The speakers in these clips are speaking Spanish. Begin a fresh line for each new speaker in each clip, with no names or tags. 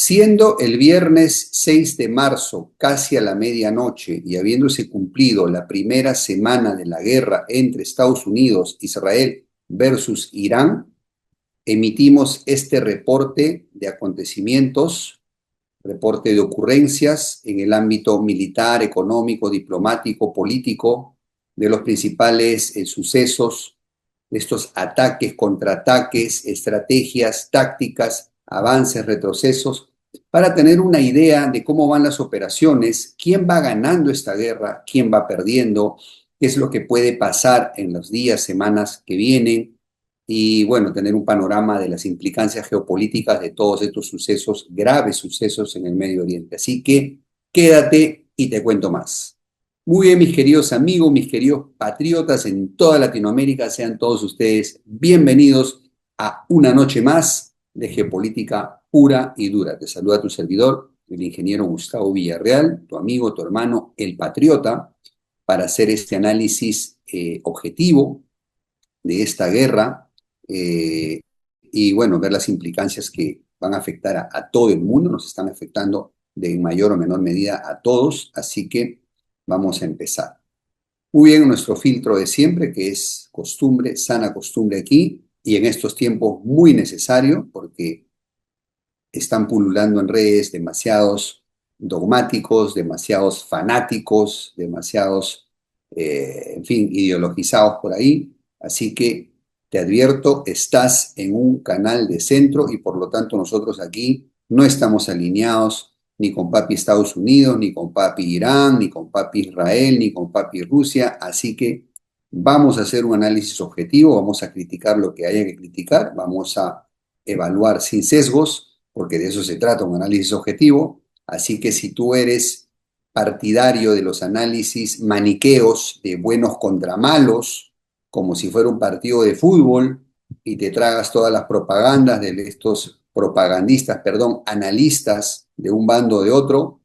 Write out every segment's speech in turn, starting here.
Siendo el viernes 6 de marzo, casi a la medianoche, y habiéndose cumplido la primera semana de la guerra entre Estados Unidos, Israel versus Irán, emitimos este reporte de acontecimientos, reporte de ocurrencias en el ámbito militar, económico, diplomático, político, de los principales sucesos, de estos ataques, contraataques, estrategias, tácticas, avances, retrocesos, para tener una idea de cómo van las operaciones, quién va ganando esta guerra, quién va perdiendo, qué es lo que puede pasar en los días, semanas que vienen, y bueno, tener un panorama de las implicancias geopolíticas de todos estos sucesos, graves sucesos en el Medio Oriente. Así que quédate y te cuento más. Muy bien, mis queridos amigos, mis queridos patriotas en toda Latinoamérica, sean todos ustedes bienvenidos a una noche más de geopolítica pura y dura. Te saluda tu servidor, el ingeniero Gustavo Villarreal, tu amigo, tu hermano, el patriota, para hacer este análisis objetivo de esta guerra y bueno, ver las implicancias que van a afectar a todo el mundo, nos están afectando de mayor o menor medida a todos, así que vamos a empezar. Muy bien, nuestro filtro de siempre, que es costumbre, sana costumbre aquí, y en estos tiempos muy necesario, porque están pululando en redes demasiados dogmáticos, demasiados fanáticos, demasiados, en fin, ideologizados por ahí. Así que te advierto, estás en un canal de centro y por lo tanto nosotros aquí no estamos alineados ni con papi Estados Unidos, ni con papi Irán, ni con papi Israel, ni con papi Rusia. Así que vamos a hacer un análisis objetivo, vamos a criticar lo que haya que criticar, vamos a evaluar sin sesgos porque de eso se trata, un análisis objetivo. Así que si tú eres partidario de los análisis maniqueos de buenos contra malos, como si fuera un partido de fútbol, y te tragas todas las propagandas de estos propagandistas, perdón, analistas de un bando o de otro,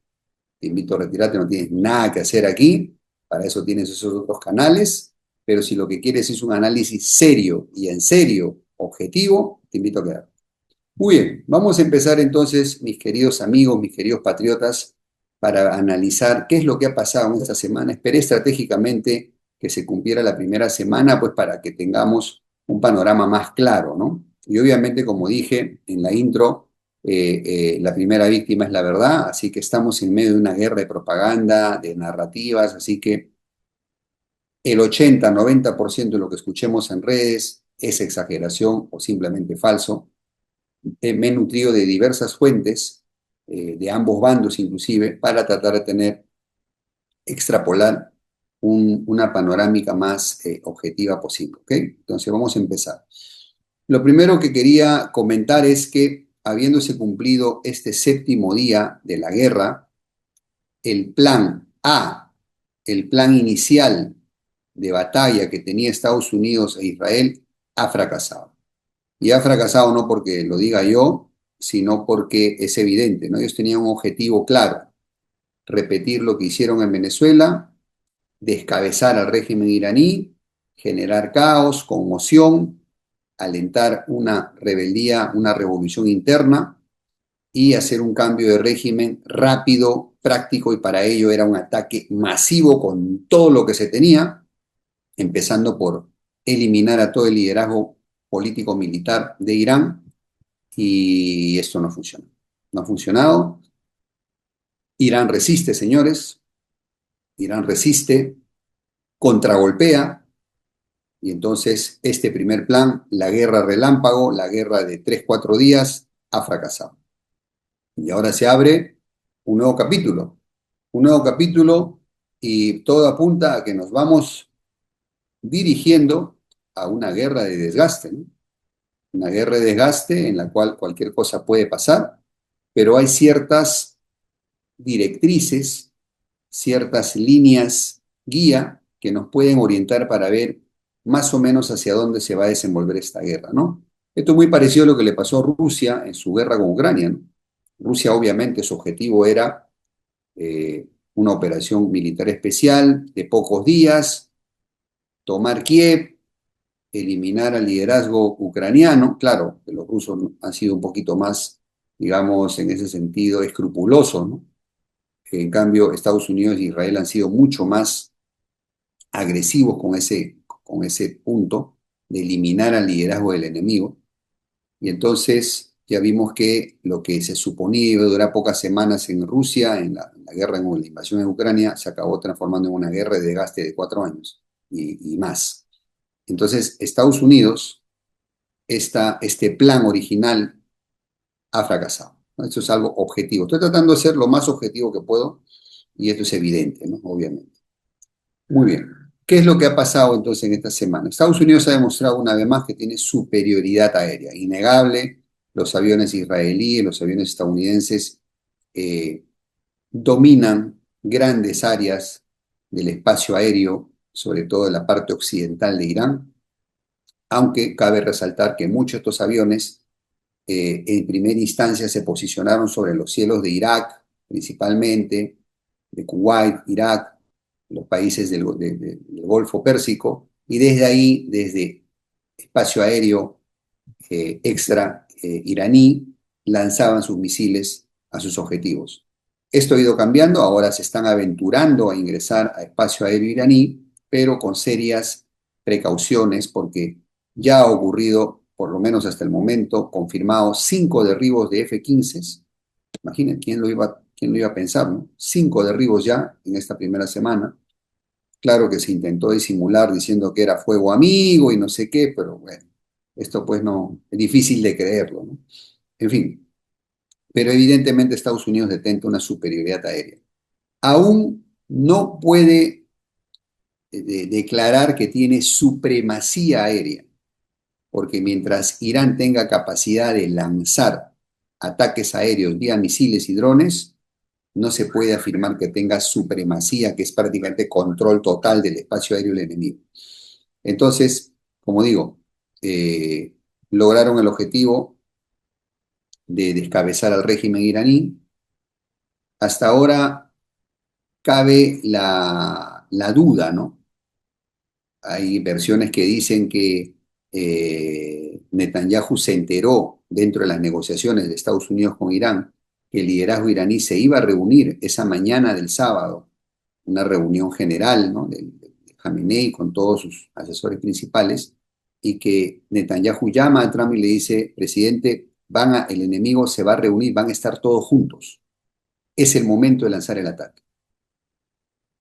te invito a retirarte, no tienes nada que hacer aquí, para eso tienes esos otros canales, pero si lo que quieres es un análisis serio y en serio, objetivo, te invito a quedarte. Muy bien, vamos a empezar entonces, mis queridos amigos, mis queridos patriotas, para analizar qué es lo que ha pasado en esta semana. Esperé estratégicamente que se cumpliera la primera semana, pues para que tengamos un panorama más claro, ¿no? Y obviamente, como dije en la intro, la primera víctima es la verdad, así que estamos en medio de una guerra de propaganda, de narrativas, así que el 80-90% de lo que escuchemos en redes es exageración o simplemente falso. Me he nutrido de diversas fuentes, de ambos bandos inclusive, para tratar de tener, extrapolar una panorámica más objetiva posible. ¿Ok? Entonces vamos a empezar. Lo primero que quería comentar es que, habiéndose cumplido este séptimo día de la guerra, el plan A, el plan inicial de batalla que tenía Estados Unidos e Israel, ha fracasado. Y ha fracasado no porque lo diga yo, sino porque es evidente, ¿no? Ellos tenían un objetivo claro: repetir lo que hicieron en Venezuela, descabezar al régimen iraní, generar caos, conmoción, alentar una rebeldía, una revolución interna y hacer un cambio de régimen rápido, práctico, y para ello era un ataque masivo con todo lo que se tenía, empezando por eliminar a todo el liderazgo político-militar de Irán, y esto no funciona. No ha funcionado. Irán resiste, señores. Irán resiste, contragolpea, y entonces este primer plan, la guerra relámpago, la guerra de 3-4 días, ha fracasado. Y ahora se abre un nuevo capítulo, y todo apunta a que nos vamos dirigiendo a una guerra de desgaste, ¿no? Una guerra de desgaste en la cual cualquier cosa puede pasar, pero hay ciertas directrices, ciertas líneas guía que nos pueden orientar para ver más o menos hacia dónde se va a desenvolver esta guerra, ¿no? Esto es muy parecido a lo que le pasó a Rusia en su guerra con Ucrania, ¿no? Rusia, obviamente, su objetivo era una operación militar especial de pocos días, tomar Kiev, eliminar al liderazgo ucraniano. Claro, que los rusos han sido un poquito más digamos, en ese sentido, escrupuloso, ¿no? En cambio, Estados Unidos e Israel han sido mucho más agresivos con ese punto de eliminar al liderazgo del enemigo. Y entonces ya vimos que lo que se suponía iba a durar pocas semanas en Rusia, en la guerra, en la invasión en Ucrania, se acabó transformando en una guerra de desgaste de 4 años y más. Entonces, Estados Unidos, este plan original ha fracasado, ¿no? Esto es algo objetivo. Estoy tratando de ser lo más objetivo que puedo y esto es evidente, ¿no? Obviamente. Muy bien. ¿Qué es lo que ha pasado entonces en esta semana? Estados Unidos ha demostrado una vez más que tiene superioridad aérea, innegable. Los aviones israelíes, los aviones estadounidenses eh, dominan grandes áreas del espacio aéreo, sobre todo en la parte occidental de Irán, aunque cabe resaltar que muchos de estos aviones en primera instancia se posicionaron sobre los cielos de Irak, principalmente, de Kuwait, Irak, los países del Golfo Pérsico, y desde ahí, desde espacio aéreo extra iraní, lanzaban sus misiles a sus objetivos. Esto ha ido cambiando, ahora se están aventurando a ingresar a espacio aéreo iraní, pero con serias precauciones porque ya ha ocurrido, por lo menos hasta el momento, confirmados 5 derribos de F-15. Imaginen, quién lo iba a pensar, ¿no? 5 derribos ya en esta primera semana. Claro que se intentó disimular diciendo que era fuego amigo y no sé qué, pero bueno, esto pues no, es difícil de creerlo, ¿no? En fin, pero evidentemente Estados Unidos detenta una superioridad aérea. Aún no puede declarar que tiene supremacía aérea, porque mientras Irán tenga capacidad de lanzar ataques aéreos vía misiles y drones, no se puede afirmar que tenga supremacía, que es prácticamente control total del espacio aéreo del enemigo. Entonces, como digo, lograron el objetivo de descabezar al régimen iraní. Hasta ahora cabe la duda, ¿no? Hay versiones que dicen que Netanyahu se enteró dentro de las negociaciones de Estados Unidos con Irán que el liderazgo iraní se iba a reunir esa mañana del sábado, una reunión general, ¿no? de Khamenei con todos sus asesores principales, y que Netanyahu llama a Trump y le dice, presidente, el enemigo se va a reunir, van a estar todos juntos. Es el momento de lanzar el ataque.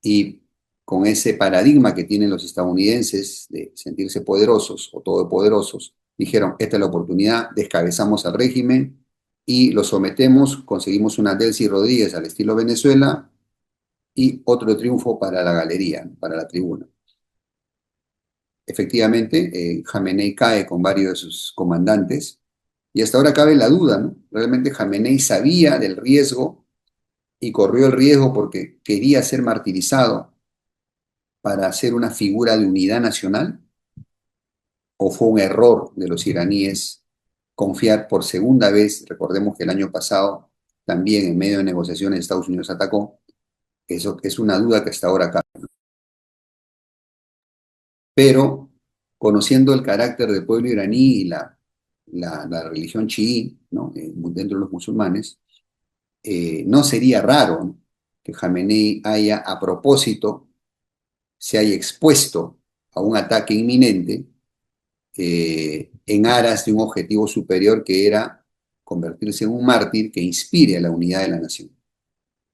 Y con ese paradigma que tienen los estadounidenses de sentirse poderosos o todopoderosos, dijeron, esta es la oportunidad, descabezamos al régimen y lo sometemos, conseguimos una Delcy Rodríguez al estilo Venezuela y otro triunfo para la galería, para la tribuna. Efectivamente, Jamenei cae con varios de sus comandantes y hasta ahora cabe la duda, ¿no? Realmente Jamenei sabía del riesgo y corrió el riesgo porque quería ser martirizado para hacer una figura de unidad nacional, o fue un error de los iraníes confiar por segunda vez, recordemos que el año pasado también en medio de negociaciones Estados Unidos atacó, eso es una duda que hasta ahora cabe. Pero conociendo el carácter del pueblo iraní y la religión chií, ¿no? Dentro de los musulmanes, no sería raro, ¿no? Que Jamenei haya a propósito, se haya expuesto a un ataque inminente en aras de un objetivo superior que era convertirse en un mártir que inspire a la unidad de la nación.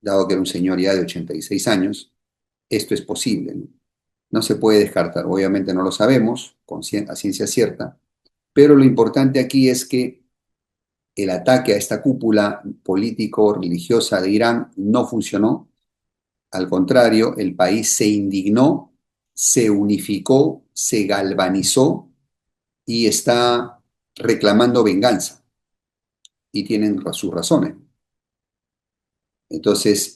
Dado que era un señor ya de 86 años, esto es posible, ¿no? No se puede descartar, obviamente no lo sabemos a ciencia cierta, pero lo importante aquí es que el ataque a esta cúpula político-religiosa de Irán no funcionó. Al contrario, el país se indignó, se unificó, se galvanizó y está reclamando venganza. Y tienen sus razones. Entonces,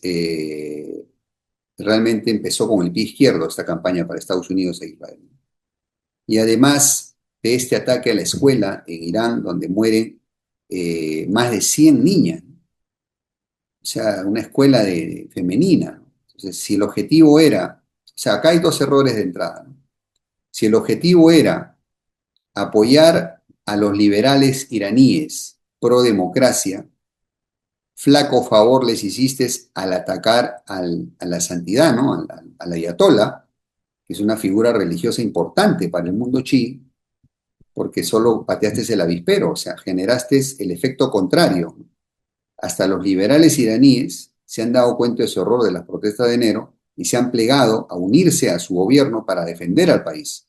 realmente empezó con el pie izquierdo esta campaña para Estados Unidos e Israel. Y además de este ataque a la escuela en Irán, donde mueren más de 100 niñas, o sea, una escuela femenina. Entonces, si el objetivo era, o sea, acá hay dos errores de entrada, ¿no? Si el objetivo era apoyar a los liberales iraníes pro democracia, flaco favor les hiciste al atacar a la santidad, ¿no? Al ayatolá, que es una figura religiosa importante para el mundo chií, porque solo pateaste el avispero, o sea, generaste el efecto contrario. Hasta los liberales iraníes se han dado cuenta de ese horror de las protestas de enero y se han plegado a unirse a su gobierno para defender al país.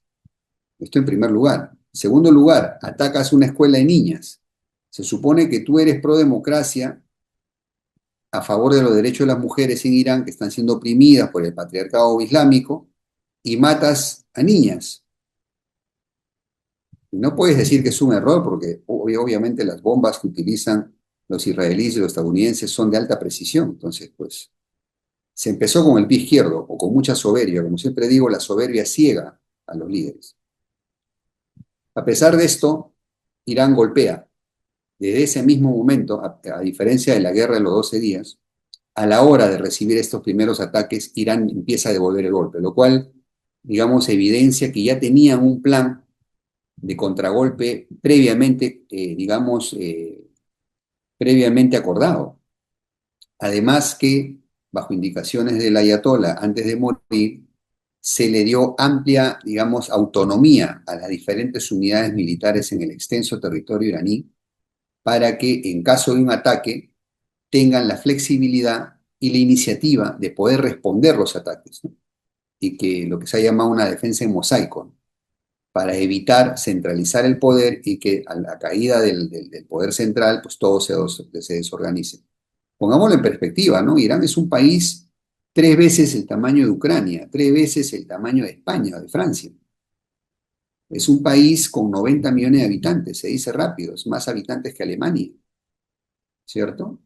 Esto en primer lugar. En segundo lugar, atacas una escuela de niñas. Se supone que tú eres pro democracia, a favor de los derechos de las mujeres en Irán que están siendo oprimidas por el patriarcado islámico y matas a niñas. Y no puedes decir que es un error porque obviamente las bombas que utilizan los israelíes y los estadounidenses son de alta precisión. Entonces, pues, se empezó con el pie izquierdo o con mucha soberbia. Como siempre digo, la soberbia ciega a los líderes. A pesar de esto, Irán golpea. Desde ese mismo momento, a diferencia de la guerra de los 12 días, a la hora de recibir estos primeros ataques, Irán empieza a devolver el golpe, lo cual, digamos, evidencia que ya tenían un plan de contragolpe previamente, previamente acordado. Además que, bajo indicaciones del ayatolá, antes de morir, se le dio amplia, digamos, autonomía a las diferentes unidades militares en el extenso territorio iraní para que, en caso de un ataque, tengan la flexibilidad y la iniciativa de poder responder los ataques, ¿no? Y que lo que se ha llamado una defensa en mosaico, ¿no? Para evitar centralizar el poder y que a la caída del poder central, pues todo se desorganice. Pongámoslo en perspectiva, ¿no? Irán es un país 3 veces el tamaño de Ucrania, 3 veces el tamaño de España o de Francia. Es un país con 90 millones de habitantes, se dice rápido, es más habitantes que Alemania, ¿cierto?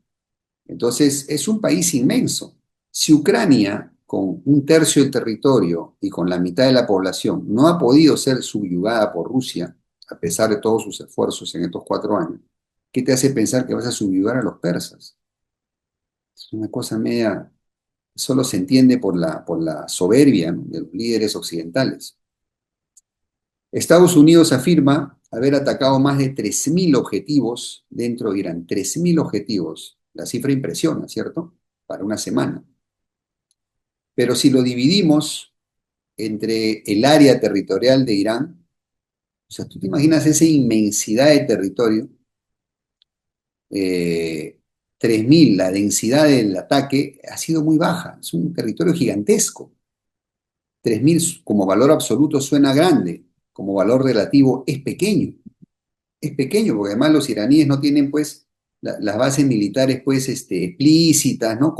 Entonces, es un país inmenso. Si Ucrania, con un tercio del territorio y con la mitad de la población, no ha podido ser subyugada por Rusia, a pesar de todos sus esfuerzos en estos 4 años, ¿qué te hace pensar que vas a subyugar a los persas? Es una cosa media, solo se entiende por la soberbia, ¿no?, de los líderes occidentales. Estados Unidos afirma haber atacado más de 3.000 objetivos dentro de Irán. 3.000 objetivos. La cifra impresiona, ¿cierto? Para una semana. Pero si lo dividimos entre el área territorial de Irán, o sea, tú te imaginas esa inmensidad de territorio, 3.000, la densidad del ataque ha sido muy baja, es un territorio gigantesco. 3.000 como valor absoluto suena grande, como valor relativo es pequeño. Es pequeño, porque además los iraníes no tienen, pues, las bases militares, pues, explícitas, ¿no?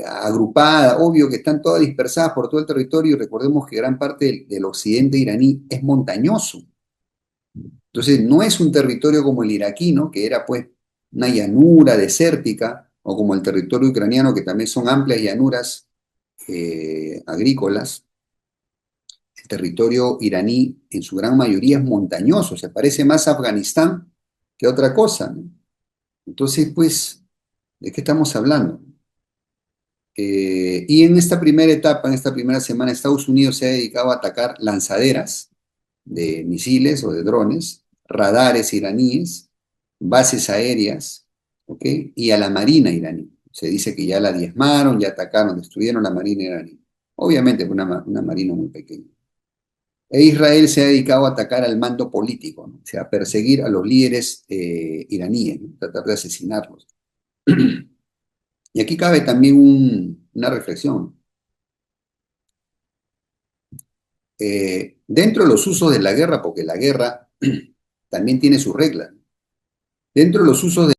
Agrupadas, obvio que están todas dispersadas por todo el territorio y recordemos que gran parte del occidente iraní es montañoso. Entonces, no es un territorio como el iraquí, ¿no?, que era, pues, una llanura desértica, o como el territorio ucraniano, que también son amplias llanuras agrícolas. El territorio iraní en su gran mayoría es montañoso, se parece más a Afganistán que a otra cosa, ¿no? Entonces, pues, ¿de qué estamos hablando? Y en esta primera etapa, en esta primera semana, Estados Unidos se ha dedicado a atacar lanzaderas de misiles o de drones, radares iraníes, bases aéreas, ¿ok? Y a la marina iraní. Se dice que ya la diezmaron, ya atacaron, destruyeron la marina iraní. Obviamente, una marina muy pequeña. E Israel se ha dedicado a atacar al mando político, ¿no? O sea, a perseguir a los líderes iraníes, ¿no? Tratar de asesinarlos. Y aquí cabe también una reflexión. Dentro de los usos de la guerra, porque la guerra también tiene sus reglas, dentro de los usos de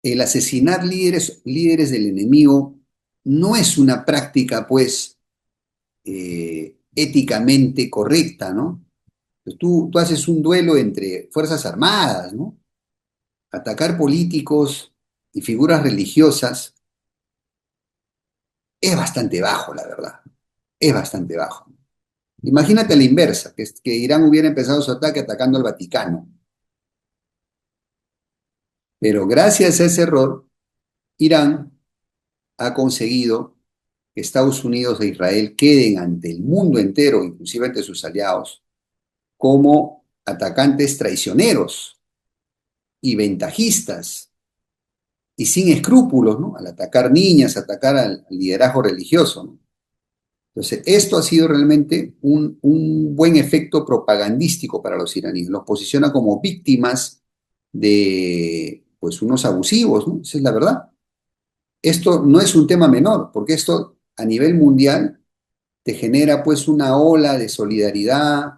el asesinar líderes del enemigo no es una práctica, pues, éticamente correcta, ¿no? Pues tú haces un duelo entre fuerzas armadas, ¿no? Atacar políticos y figuras religiosas es bastante bajo, la verdad. Es bastante bajo. Imagínate a la inversa, que Irán hubiera empezado su ataque atacando al Vaticano. Pero gracias a ese error, Irán ha conseguido que Estados Unidos e Israel queden ante el mundo entero, inclusive ante sus aliados, como atacantes traicioneros. y ventajistas y sin escrúpulos, ¿no? Al atacar niñas, atacar al liderazgo religioso, ¿no? Entonces, esto ha sido realmente un buen efecto propagandístico para los iraníes. Los posiciona como víctimas de, pues, unos abusivos, ¿no? Esa es la verdad. Esto no es un tema menor, porque esto a nivel mundial te genera, pues, una ola de solidaridad,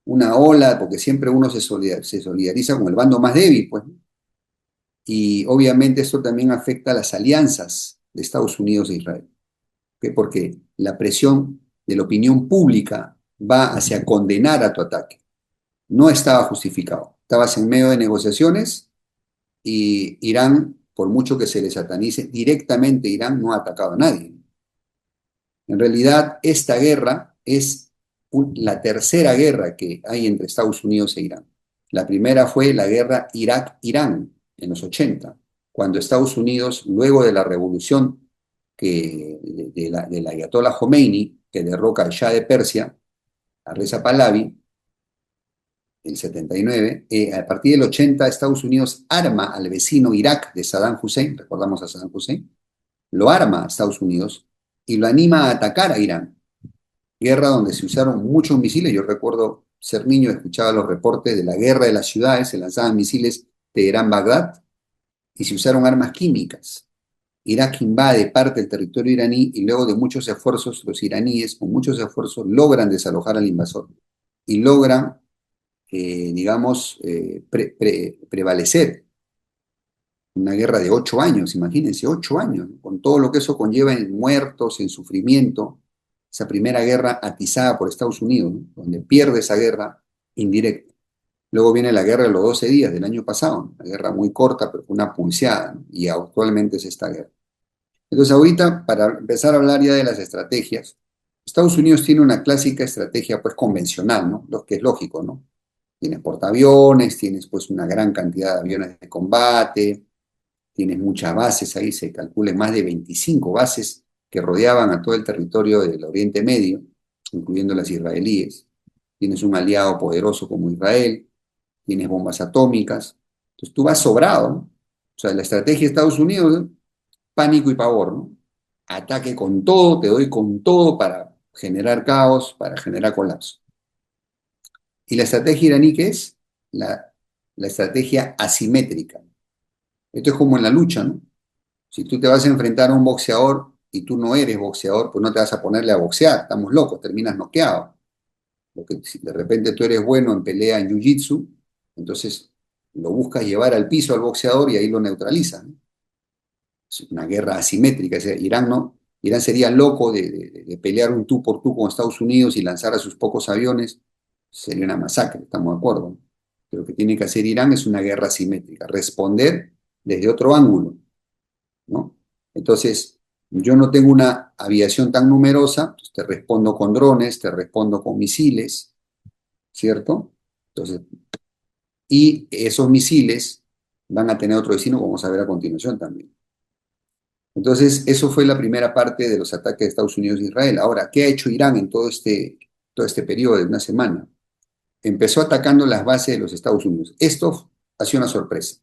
una ola, porque siempre uno se solidariza con el bando más débil, pues, ¿no? Y obviamente esto también afecta a las alianzas de Estados Unidos e Israel. ¿Ok? Porque la presión de la opinión pública va hacia condenar a tu ataque. No estaba justificado. Estabas en medio de negociaciones y Irán, por mucho que se le satanice, directamente Irán no ha atacado a nadie. En realidad, esta guerra es la tercera guerra que hay entre Estados Unidos e Irán. La primera fue la guerra Irak-Irán en los 80, cuando Estados Unidos, luego de la revolución del Ayatollah Khomeini, que derroca al Shah de Persia, a Reza Pahlavi, el 79, a partir del 80 Estados Unidos arma al vecino Irak de Saddam Hussein, recordamos a Saddam Hussein, lo arma a Estados Unidos y lo anima a atacar a Irán. Guerra donde se usaron muchos misiles. Yo recuerdo ser niño, escuchaba los reportes de la guerra de las ciudades, se lanzaban misiles Teherán-Bagdad y se usaron armas químicas. Irak invade parte del territorio iraní y luego de muchos esfuerzos, los iraníes con muchos esfuerzos logran desalojar al invasor y logran, digamos, prevalecer. Una guerra de 8 años, imagínense, 8 años, con todo lo que eso conlleva en muertos, en sufrimiento. Esa primera guerra atizada por Estados Unidos, ¿no? Donde pierde esa guerra indirecta. Luego viene la guerra de los 12 días del año pasado, ¿no? Una guerra muy corta, pero fue una pulseada, ¿no? Y actualmente es esta guerra. Entonces, ahorita, para empezar a hablar ya de las estrategias, Estados Unidos tiene una clásica estrategia, pues, convencional, ¿no? Lo que es lógico, ¿no? Tienes portaaviones, tienes, pues, una gran cantidad de aviones de combate, tienes muchas bases ahí, se calculan más de 25 bases que rodeaban a todo el territorio del Oriente Medio, incluyendo las israelíes. Tienes un aliado poderoso como Israel, tienes bombas atómicas. Entonces tú vas sobrado, ¿no? O sea, la estrategia de Estados Unidos, ¿no? Pánico y pavor, ¿no? Ataque con todo, te doy con todo para generar caos, para generar colapso. ¿Y la estrategia iraní qué es? La estrategia asimétrica. Esto es como en la lucha, ¿no? Si tú te vas a enfrentar a un boxeador y tú no eres boxeador, pues no te vas a ponerle a boxear, estamos locos, terminas noqueado. Porque si de repente tú eres bueno en pelea en jiu-jitsu, entonces lo buscas llevar al piso al boxeador y ahí lo neutralizas, ¿no? Es una guerra asimétrica. O sea, Irán, ¿no? Irán sería loco de pelear un tú por tú con Estados Unidos y lanzar a sus pocos aviones. Sería una masacre, estamos de acuerdo, ¿no? Pero lo que tiene que hacer Irán es una guerra asimétrica, responder desde otro ángulo, ¿no? Entonces, yo no tengo una aviación tan numerosa, pues te respondo con drones, te respondo con misiles, ¿cierto? Entonces, y esos misiles van a tener otro destino, como vamos a ver a continuación también. Entonces, eso fue la primera parte de los ataques de Estados Unidos e Israel. Ahora, ¿qué ha hecho Irán en todo este periodo de una semana? Empezó atacando las bases de los Estados Unidos. Esto ha sido una sorpresa,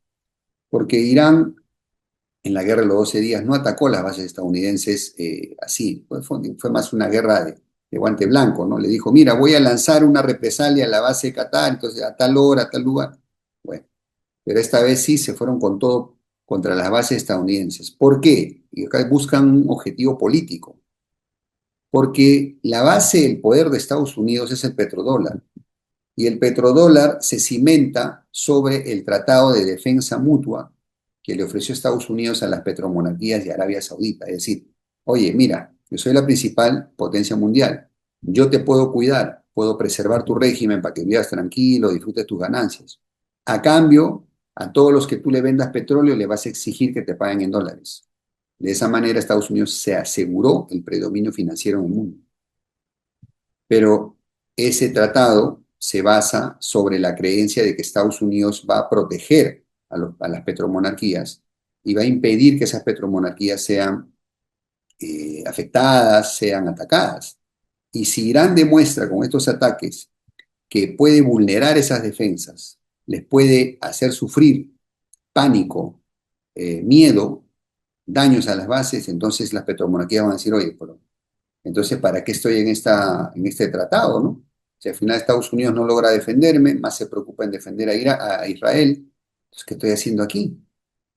porque Irán en la guerra de los 12 días no atacó las bases estadounidenses así, fue más una guerra de guante blanco, ¿no? Le dijo, mira, voy a lanzar una represalia a la base de Qatar, entonces a tal hora, a tal lugar. Bueno, pero esta vez sí se fueron con todo contra las bases estadounidenses. ¿Por qué? Y acá buscan un objetivo político. Porque la base del poder de Estados Unidos es el petrodólar. Y el petrodólar se cimenta sobre el Tratado de Defensa Mutua que le ofreció Estados Unidos a las petromonarquías de Arabia Saudita. Es decir, oye, mira, yo soy la principal potencia mundial. Yo te puedo cuidar, puedo preservar tu régimen para que vivas tranquilo, disfrutes tus ganancias. A cambio, a todos los que tú le vendas petróleo le vas a exigir que te paguen en dólares. De esa manera, Estados Unidos se aseguró el predominio financiero en el mundo. Pero ese tratado se basa sobre la creencia de que Estados Unidos va a proteger a las petromonarquías y va a impedir que esas petromonarquías sean afectadas, sean atacadas. Y si Irán demuestra con estos ataques que puede vulnerar esas defensas, les puede hacer sufrir pánico, miedo, daños a las bases, entonces las petromonarquías van a decir, oye, pero entonces, ¿para qué estoy en este tratado, no? Si al final Estados Unidos no logra defenderme, más se preocupa en defender a Israel, entonces, ¿qué estoy haciendo aquí?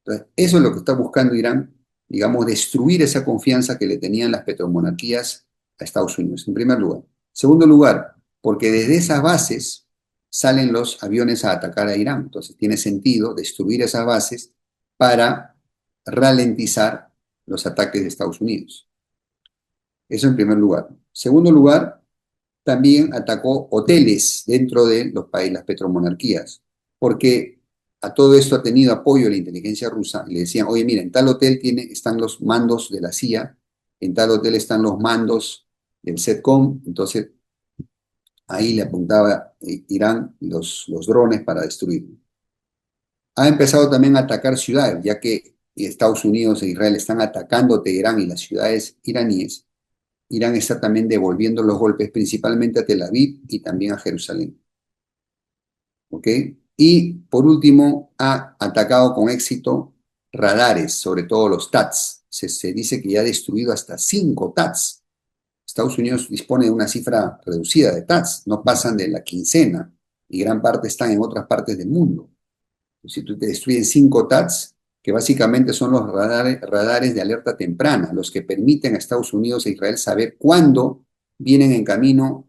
Entonces, eso es lo que está buscando Irán, digamos, destruir esa confianza que le tenían las petromonarquías a Estados Unidos, en primer lugar. Segundo lugar, porque desde esas bases salen los aviones a atacar a Irán. Entonces, tiene sentido destruir esas bases para ralentizar los ataques de Estados Unidos. Eso en primer lugar. Segundo lugar, también atacó hoteles dentro de los países, las petromonarquías, porque a todo esto ha tenido apoyo la inteligencia rusa. Y le decían, oye, mira, en tal hotel están los mandos de la CIA, en tal hotel están los mandos del SETCOM, entonces ahí le apuntaba Irán los drones para destruirlo. Ha empezado también a atacar ciudades, ya que Estados Unidos e Israel están atacando Teherán y las ciudades iraníes. Irán está también devolviendo los golpes principalmente a Tel Aviv y también a Jerusalén. ¿Ok? Y por último, ha atacado con éxito radares, sobre todo los TATS. Se dice que ya ha destruido hasta 5 TATS. Estados Unidos dispone de una cifra reducida de TATS, no pasan de la quincena y gran parte están en otras partes del mundo. Si tú te destruyen 5 TATS, que básicamente son los radares de alerta temprana, los que permiten a Estados Unidos e Israel saber cuándo vienen en camino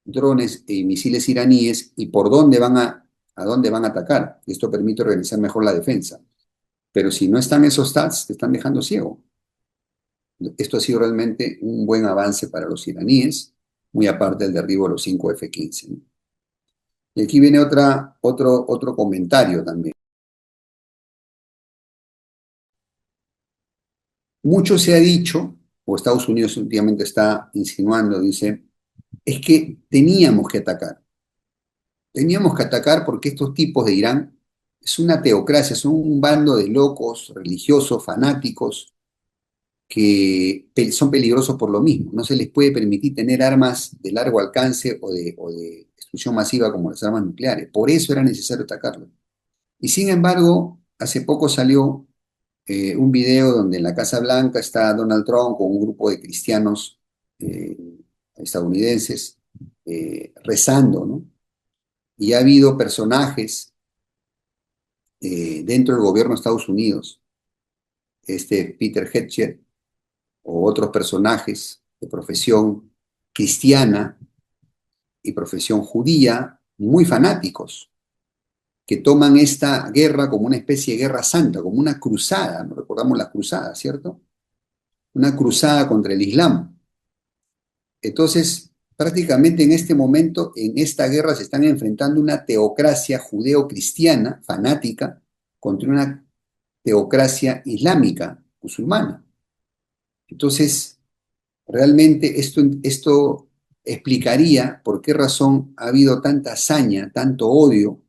drones y misiles iraníes y por dónde a dónde van a atacar. Y esto permite organizar mejor la defensa. Pero si no están esos TATS, te están dejando ciego. Esto ha sido realmente un buen avance para los iraníes, muy aparte del derribo de los 5 F-15, ¿no? Y aquí viene otro comentario también. Mucho se ha dicho, o Estados Unidos últimamente está insinuando, dice, es que teníamos que atacar. Teníamos que atacar porque estos tipos de Irán es una teocracia, son un bando de locos, religiosos, fanáticos, que son peligrosos por lo mismo. No se les puede permitir tener armas de largo alcance o de destrucción masiva como las armas nucleares. Por eso era necesario atacarlos. Y sin embargo, hace poco salió un video donde en la Casa Blanca está Donald Trump con un grupo de cristianos eh, estadounidenses rezando, ¿no? Y ha habido personajes dentro del gobierno de Estados Unidos, Peter Hegseth o otros personajes de profesión cristiana y profesión judía, muy fanáticos, que toman esta guerra como una especie de guerra santa, como una cruzada, ¿no? Recordamos las cruzadas, ¿cierto? Una cruzada contra el Islam. Entonces, prácticamente en este momento, en esta guerra se están enfrentando una teocracia judeo-cristiana, fanática, contra una teocracia islámica, musulmana. Entonces, realmente esto explicaría por qué razón ha habido tanta hazaña, tanto odio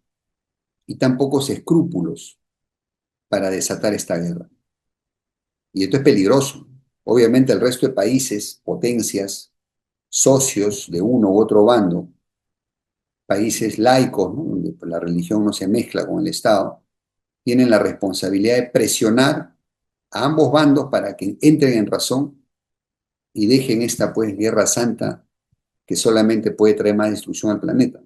y tan pocos escrúpulos para desatar esta guerra. Y esto es peligroso. Obviamente el resto de países, potencias, socios de uno u otro bando, países laicos, ¿no? Donde la religión no se mezcla con el Estado, tienen la responsabilidad de presionar a ambos bandos para que entren en razón y dejen esta pues guerra santa que solamente puede traer más destrucción al planeta.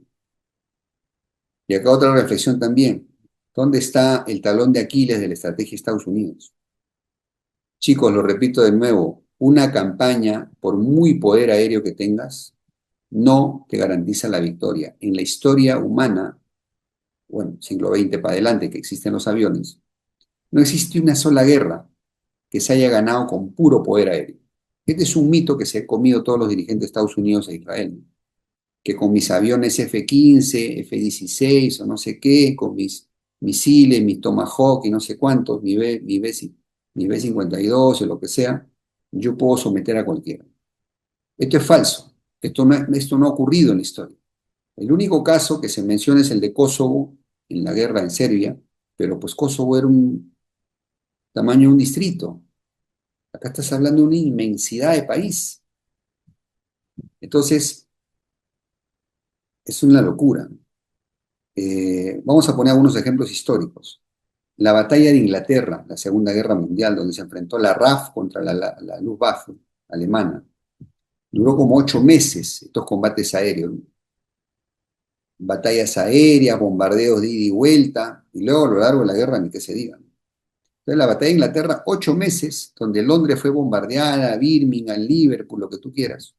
Y acá otra reflexión también. ¿Dónde está el talón de Aquiles de la estrategia de Estados Unidos? Chicos, lo repito de nuevo, una campaña, por muy poder aéreo que tengas, no te garantiza la victoria. En la historia humana, bueno, siglo XX para adelante, que existen los aviones, no existe una sola guerra que se haya ganado con puro poder aéreo. Este es un mito que se han comido todos los dirigentes de Estados Unidos e Israel, que con mis aviones F-15, F-16 o no sé qué, con mis misiles, mis Tomahawk y no sé cuántos, mi B-52 o lo que sea, yo puedo someter a cualquiera. Esto es falso. Esto no ha ocurrido en la historia. El único caso que se menciona es el de Kosovo en la guerra en Serbia, pero pues Kosovo era un tamaño de un distrito. Acá estás hablando de una inmensidad de país. Entonces, es una locura. Vamos a poner algunos ejemplos históricos. La batalla de Inglaterra, la Segunda Guerra Mundial, donde se enfrentó la RAF contra la Luftwaffe alemana. Duró como 8 meses estos combates aéreos, ¿no? Batallas aéreas, bombardeos de ida y vuelta, y luego a lo largo de la guerra ni que se diga. Entonces la batalla de Inglaterra, 8 meses, donde Londres fue bombardeada, Birmingham, Liverpool, lo que tú quieras,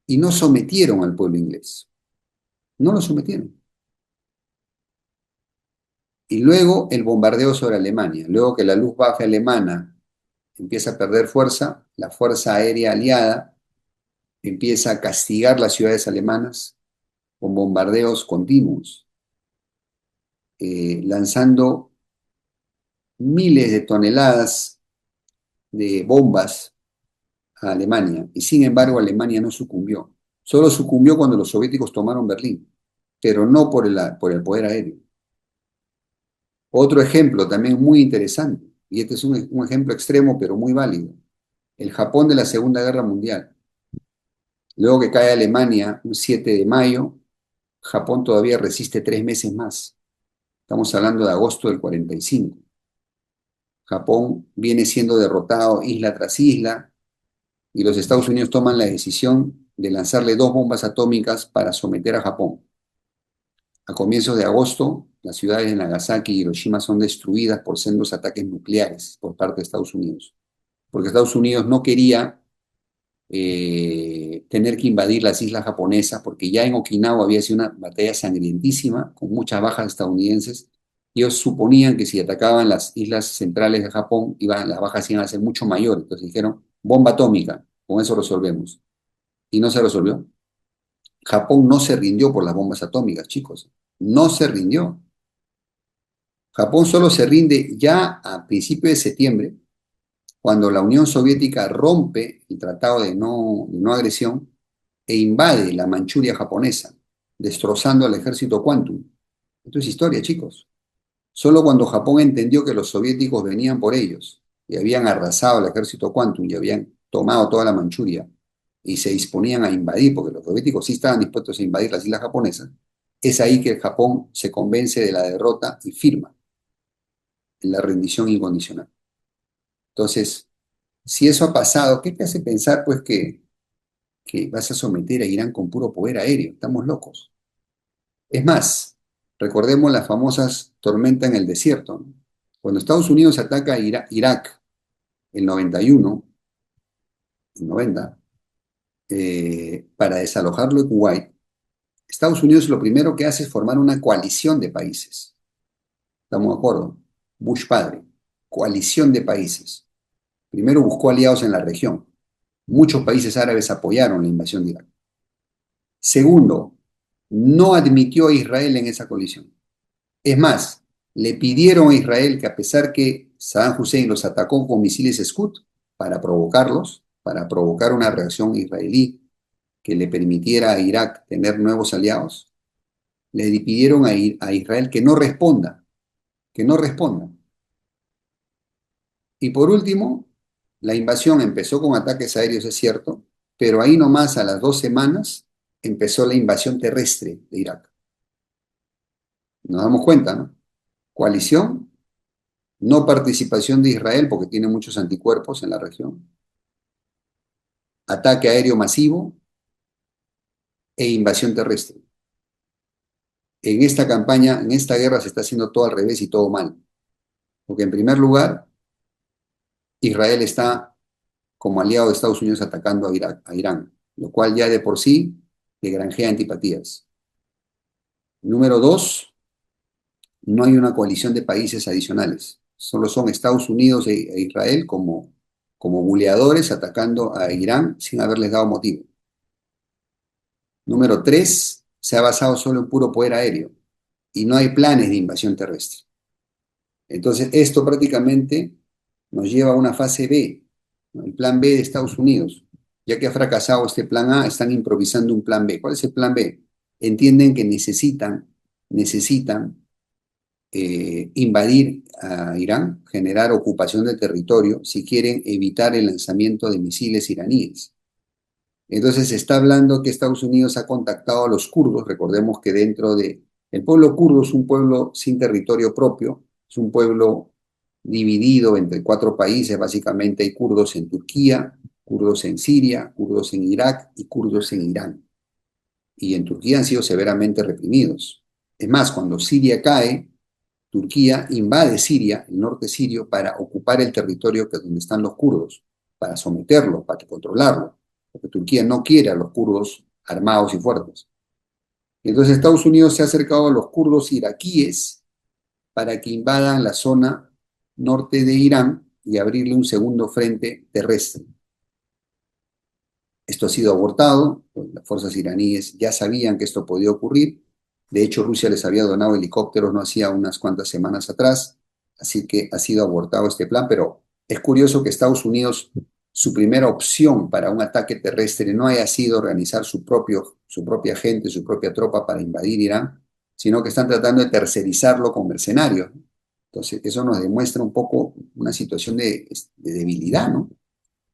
y no sometieron al pueblo inglés, no lo sometieron. Y luego el bombardeo sobre Alemania, luego que la Luftwaffe alemana empieza a perder fuerza, la fuerza aérea aliada empieza a castigar las ciudades alemanas con bombardeos continuos, lanzando miles de toneladas de bombas a Alemania, y sin embargo Alemania no sucumbió. Solo sucumbió cuando los soviéticos tomaron Berlín, pero no por el poder aéreo. Otro ejemplo también muy interesante, y este es un ejemplo extremo pero muy válido, el Japón de la Segunda Guerra Mundial. Luego que cae Alemania un 7 de mayo, Japón todavía resiste 3 meses más. Estamos hablando de agosto del 45. Japón viene siendo derrotado isla tras isla, y los Estados Unidos toman la decisión de lanzarle 2 bombas atómicas para someter a Japón. A comienzos de agosto, las ciudades de Nagasaki y Hiroshima son destruidas por sendos ataques nucleares por parte de Estados Unidos, porque Estados Unidos no quería tener que invadir las islas japonesas, porque ya en Okinawa había sido una batalla sangrientísima, con muchas bajas estadounidenses. Ellos suponían que si atacaban las islas centrales de Japón, las bajas iban a ser mucho mayores. Entonces dijeron, bomba atómica, con eso resolvemos. Y no se resolvió. Japón no se rindió por las bombas atómicas, chicos. No se rindió. Japón solo se rinde ya a principios de septiembre, cuando la Unión Soviética rompe el tratado de no agresión e invade la Manchuria japonesa, destrozando al ejército Kwantung. Esto es historia, chicos. Solo cuando Japón entendió que los soviéticos venían por ellos y habían arrasado al ejército Kwantung y habían tomado toda la Manchuria y se disponían a invadir, porque los soviéticos sí estaban dispuestos a invadir las islas japonesas, es ahí que el Japón se convence de la derrota y firma en la rendición incondicional. Entonces, si eso ha pasado, ¿qué te hace pensar pues que vas a someter a Irán con puro poder aéreo? Estamos locos. Es más, recordemos las famosas tormentas en el desierto, ¿no? Cuando Estados Unidos ataca a Irak en 91, en 90, para desalojarlo de Kuwait, Estados Unidos lo primero que hace es formar una coalición de países. ¿Estamos de acuerdo? Bush padre, coalición de países. Primero buscó aliados en la región. Muchos países árabes apoyaron la invasión de Irak. Segundo, no admitió a Israel en esa coalición. Es más, le pidieron a Israel que, a pesar que Saddam Hussein los atacó con misiles Scud para provocarlos, para provocar una reacción israelí que le permitiera a Irak tener nuevos aliados, le pidieron a Israel que no responda, que no responda. Y por último, la invasión empezó con ataques aéreos, es cierto, pero ahí nomás a las 2 semanas empezó la invasión terrestre de Irak. Nos damos cuenta, ¿no? Coalición, no participación de Israel porque tiene muchos anticuerpos en la región, ataque aéreo masivo e invasión terrestre. En esta campaña, en esta guerra se está haciendo todo al revés y todo mal. Porque en primer lugar, Israel está como aliado de Estados Unidos atacando a Irán, lo cual ya de por sí le granjea antipatías. Número dos, no hay una coalición de países adicionales. Solo son Estados Unidos e Israel como buleadores atacando a Irán sin haberles dado motivo. Número tres, se ha basado solo en puro poder aéreo y no hay planes de invasión terrestre. Entonces, esto prácticamente nos lleva a una fase B, ¿no? El plan B de Estados Unidos. Ya que ha fracasado este plan A, están improvisando un plan B. ¿Cuál es el plan B? Entienden que necesitan invadir a Irán, generar ocupación de territorio, si quieren evitar el lanzamiento de misiles iraníes. Entonces se está hablando que Estados Unidos ha contactado a los kurdos. Recordemos que el pueblo kurdo es un pueblo sin territorio propio, Es un pueblo dividido entre cuatro países, básicamente hay kurdos en Turquía, kurdos en Siria, kurdos en Irak y kurdos en Irán. Y en Turquía han sido severamente reprimidos. Es más, cuando Siria cae, Turquía invade Siria, el norte sirio, para ocupar el territorio que donde están los kurdos, para someterlos, para controlarlo, porque Turquía no quiere a los kurdos armados y fuertes. Entonces Estados Unidos se ha acercado a los kurdos iraquíes para que invadan la zona norte de Irán y abrirle un segundo frente terrestre. Esto ha sido abortado, pues las fuerzas iraníes ya sabían que esto podía ocurrir. De hecho, Rusia les había donado helicópteros no hacía unas cuantas semanas atrás, así que ha sido abortado este plan, pero es curioso que Estados Unidos, su primera opción para un ataque terrestre no haya sido organizar su propia gente, su propia tropa para invadir Irán, sino que están tratando de tercerizarlo con mercenarios. Entonces, eso nos demuestra un poco una situación de debilidad, ¿no?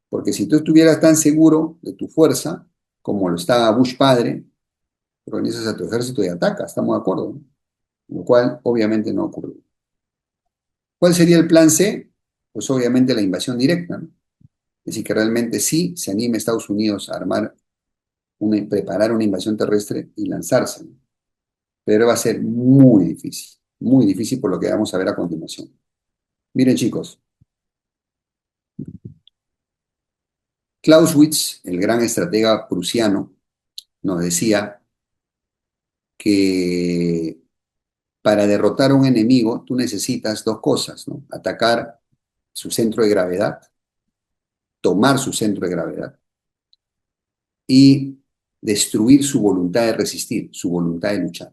Porque si tú estuvieras tan seguro de tu fuerza, como lo estaba Bush padre, organizas a tu ejército y atacas, estamos de acuerdo, ¿no? Lo cual obviamente no ocurrió. ¿Cuál sería el plan C? Pues obviamente la invasión directa, ¿no? Es decir, que realmente sí se anime Estados Unidos a preparar una invasión terrestre y lanzarse, ¿no? Pero va a ser muy difícil por lo que vamos a ver a continuación. Miren chicos, Clausewitz, el gran estratega prusiano, nos decía que para derrotar a un enemigo tú necesitas dos cosas, ¿no? Atacar su centro de gravedad, tomar su centro de gravedad y destruir su voluntad de resistir, su voluntad de luchar.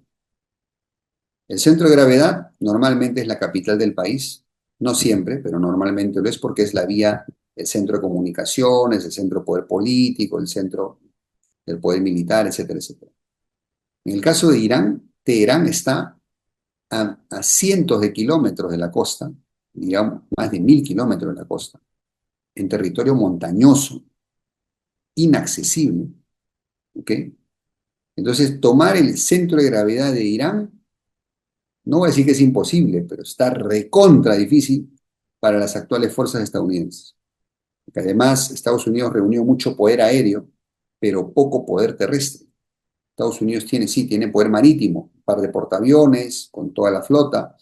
El centro de gravedad normalmente es la capital del país, no siempre, pero normalmente lo es porque es la vía, el centro de comunicaciones, el centro de poder político, el centro del poder militar, etcétera, etcétera. En el caso de Irán, Teherán está a cientos de kilómetros de la costa, digamos más de 1000 kilómetros de la costa, en territorio montañoso, inaccesible, ¿ok? Entonces, tomar el centro de gravedad de Irán, no voy a decir que es imposible, pero está recontra difícil para las actuales fuerzas estadounidenses. Porque además, Estados Unidos reunió mucho poder aéreo, pero poco poder terrestre. Estados Unidos tiene poder marítimo, un par de portaaviones con toda la flota,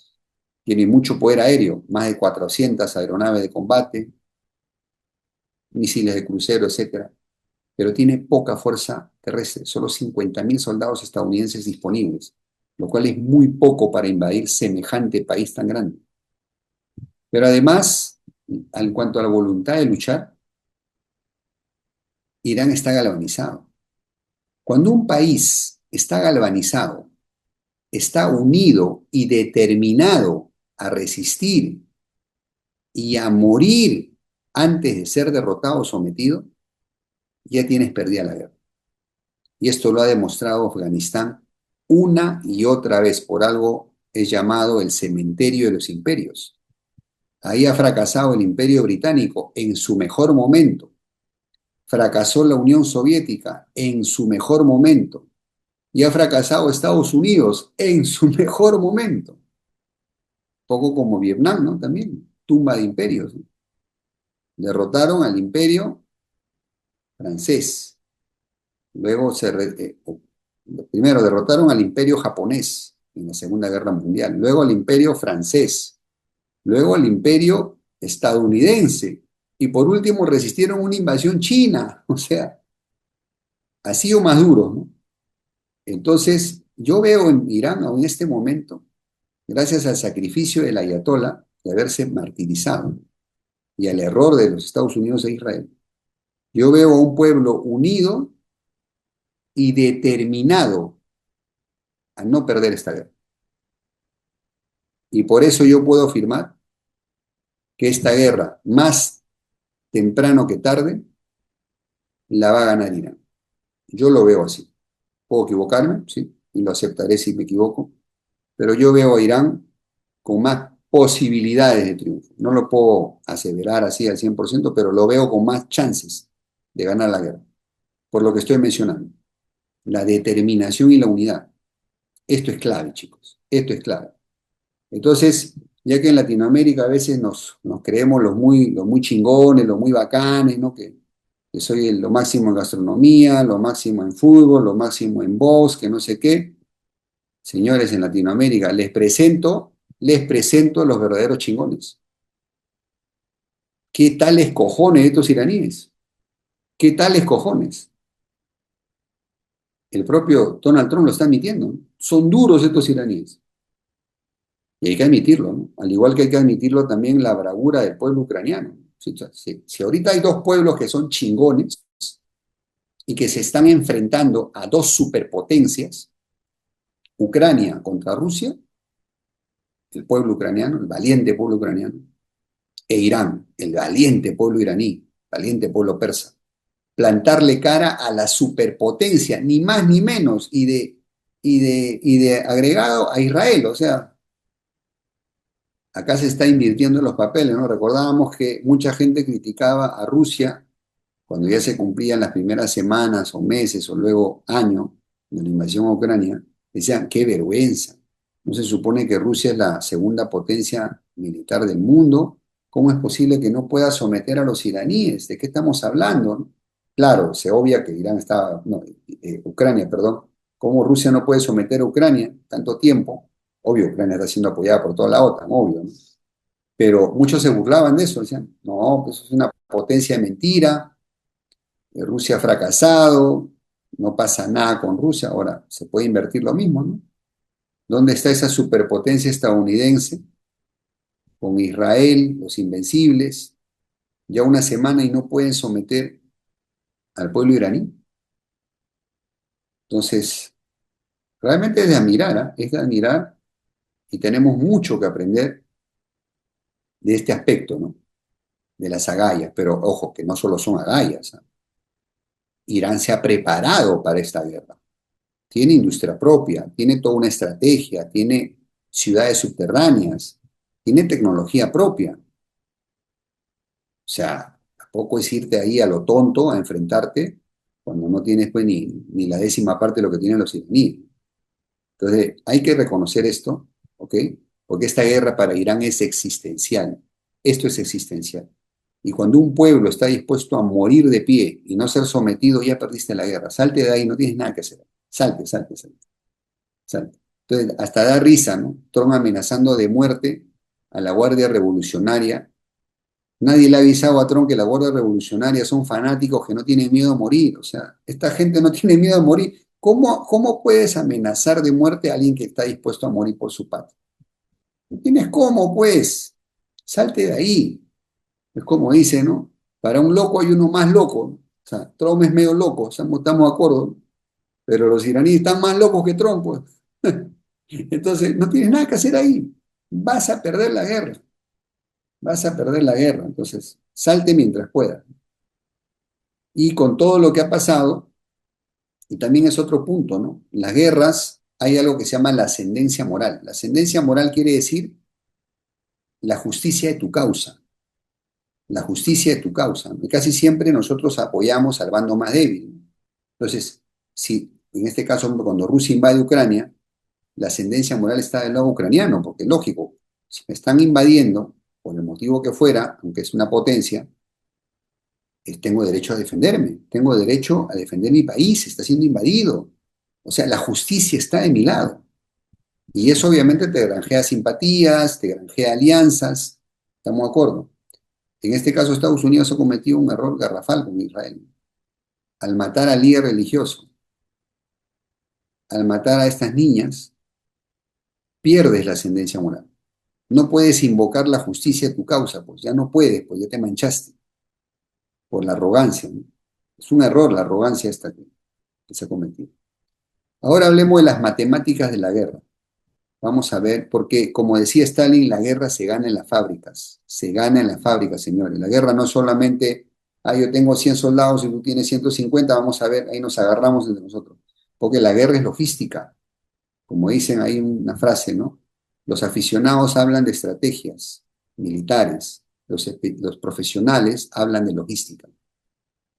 tiene mucho poder aéreo, más de 400 aeronaves de combate, misiles de crucero, etcétera, pero tiene poca fuerza terrestre, solo 50.000 soldados estadounidenses disponibles, lo cual es muy poco para invadir semejante país tan grande. Pero además, en cuanto a la voluntad de luchar, Irán está galvanizado. Cuando un país está galvanizado, está unido y determinado a resistir y a morir antes de ser derrotado o sometido, ya tienes perdida la guerra. Y esto lo ha demostrado Afganistán una y otra vez. Por algo es llamado el cementerio de los imperios. Ahí ha fracasado el imperio británico en su mejor momento. Fracasó la Unión Soviética en su mejor momento. Y ha fracasado Estados Unidos en su mejor momento. Poco como Vietnam, ¿no? También, tumba de imperios, ¿no? Derrotaron al imperio francés. Luego primero derrotaron al imperio japonés en la Segunda Guerra Mundial, luego al imperio francés, luego al imperio estadounidense y por último resistieron una invasión china. O sea, ha sido más duro, ¿no? Entonces, yo veo en Irán en este momento, gracias al sacrificio del ayatolá de haberse martirizado y al error de los Estados Unidos e Israel, yo veo a un pueblo unido y determinado a no perder esta guerra. Y por eso yo puedo afirmar que esta guerra, más temprano que tarde, la va a ganar Irán. Yo lo veo así. Puedo equivocarme, sí, y lo aceptaré si me equivoco, pero yo veo a Irán con más posibilidades de triunfo. No lo puedo aseverar así al 100%, pero lo veo con más chances de ganar la guerra, por lo que estoy mencionando. La determinación y la unidad. Esto es clave, chicos. Esto es clave. Entonces, Ya que en Latinoamérica a veces nos creemos los muy chingones, los muy bacanes, ¿no? Que soy lo máximo en gastronomía, lo máximo en fútbol, lo máximo en voz, que no sé qué. Señores, en Latinoamérica, les presento los verdaderos chingones. ¿Qué tales cojones estos iraníes? ¿Qué tales cojones? El propio Donald Trump lo está admitiendo, ¿no? Son duros estos iraníes. Y hay que admitirlo, ¿no? Al igual que hay que admitirlo también la bravura del pueblo ucraniano. Si ahorita hay dos pueblos que son chingones y que se están enfrentando a dos superpotencias, Ucrania contra Rusia, el pueblo ucraniano, el valiente pueblo ucraniano, e Irán, el valiente pueblo iraní, valiente pueblo persa, plantarle cara a la superpotencia, ni más ni menos, y de agregado a Israel. O sea, acá se está invirtiendo en los papeles, ¿no? Recordábamos que mucha gente criticaba a Rusia cuando ya se cumplían las primeras semanas o meses o luego año de la invasión a Ucrania. Decían, qué vergüenza. ¿No se supone que Rusia es la segunda potencia militar del mundo? ¿Cómo es posible que no pueda someter a los iraníes? ¿De qué estamos hablando, no? Claro, se obvia que Irán está, no, Ucrania, perdón. ¿Cómo Rusia no puede someter a Ucrania tanto tiempo? Obvio, Ucrania está siendo apoyada por toda la OTAN, obvio, ¿no? Pero muchos se burlaban de eso, decían, no, pues es una potencia de mentira, Rusia ha fracasado, no pasa nada con Rusia, ahora se puede invertir lo mismo, ¿no? ¿Dónde está esa superpotencia estadounidense con Israel, los invencibles, ya una semana y no pueden someter al pueblo iraní? Entonces, realmente es de admirar, ¿ah? Es de admirar y tenemos mucho que aprender de este aspecto, ¿no? De las agallas, pero ojo, que no solo son agallas, ¿ah? Irán se ha preparado para esta guerra. Tiene industria propia, tiene toda una estrategia, tiene ciudades subterráneas, tiene tecnología propia. O sea, tampoco es irte ahí a lo tonto a enfrentarte cuando no tienes pues ni la décima parte de lo que tienen los iraníes. Entonces, hay que reconocer esto, ¿ok? Porque esta guerra para Irán es existencial. Esto es existencial. Y cuando un pueblo está dispuesto a morir de pie y no ser sometido, ya perdiste la guerra. Salte de ahí, no tienes nada que hacer. Salte, salte, salte. Sea, entonces, hasta da risa, ¿no? Trump amenazando de muerte a la Guardia Revolucionaria. Nadie le ha avisado a Trump que la Guardia Revolucionaria son fanáticos que no tienen miedo a morir. O sea, esta gente no tiene miedo a morir. ¿Cómo puedes amenazar de muerte a alguien que está dispuesto a morir por su patria? No tienes cómo, pues. Salte de ahí. Es como dice, ¿no? Para un loco hay uno más loco, ¿no? O sea, Trump es medio loco, o sea, estamos de acuerdo, ¿no? Pero los iraníes están más locos que Trump, pues. Entonces, no tienes nada que hacer ahí. Vas a perder la guerra. Vas a perder la guerra. Entonces, salte mientras puedas. Y con todo lo que ha pasado, y también es otro punto, ¿no? En las guerras hay algo que se llama la ascendencia moral. La ascendencia moral quiere decir la justicia de tu causa. La justicia de tu causa. Y casi siempre nosotros apoyamos al bando más débil. Entonces, si en este caso, cuando Rusia invade Ucrania, la ascendencia moral está del lado ucraniano, porque lógico, si me están invadiendo, por el motivo que fuera, aunque es una potencia, tengo derecho a defenderme, tengo derecho a defender mi país, está siendo invadido. O sea, la justicia está de mi lado. Y eso obviamente te granjea simpatías, te granjea alianzas, ¿estamos de acuerdo? En este caso, Estados Unidos ha cometido un error garrafal con Israel. Al matar al líder religioso, al matar a estas niñas, pierdes la ascendencia moral. No puedes invocar la justicia a tu causa, pues ya no puedes, pues ya te manchaste por la arrogancia, ¿no? Es un error la arrogancia esta que se ha cometido. Ahora hablemos de las matemáticas de la guerra. Vamos a ver, porque como decía Stalin, la guerra se gana en las fábricas. Se gana en las fábricas, señores. La guerra no es solamente, yo tengo 100 soldados y tú tienes 150, vamos a ver, ahí nos agarramos entre nosotros. Porque la guerra es logística. Como dicen ahí una frase, ¿no? Los aficionados hablan de estrategias militares, los profesionales hablan de logística.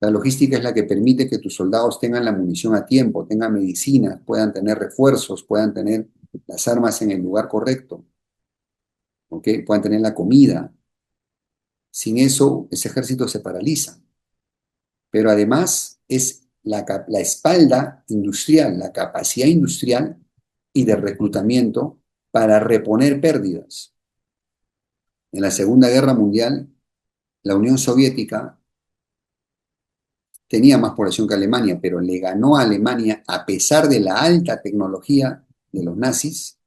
La logística es la que permite que tus soldados tengan la munición a tiempo, tengan medicinas, puedan tener refuerzos, puedan tener las armas en el lugar correcto. ¿ok? Puedan tener la comida. Sin eso, ese ejército se paraliza. Pero además es la espalda industrial, la capacidad industrial y de reclutamiento para reponer pérdidas. En la Segunda Guerra Mundial, la Unión Soviética tenía más población que Alemania, pero le ganó a Alemania a pesar de la alta tecnología de los nazis.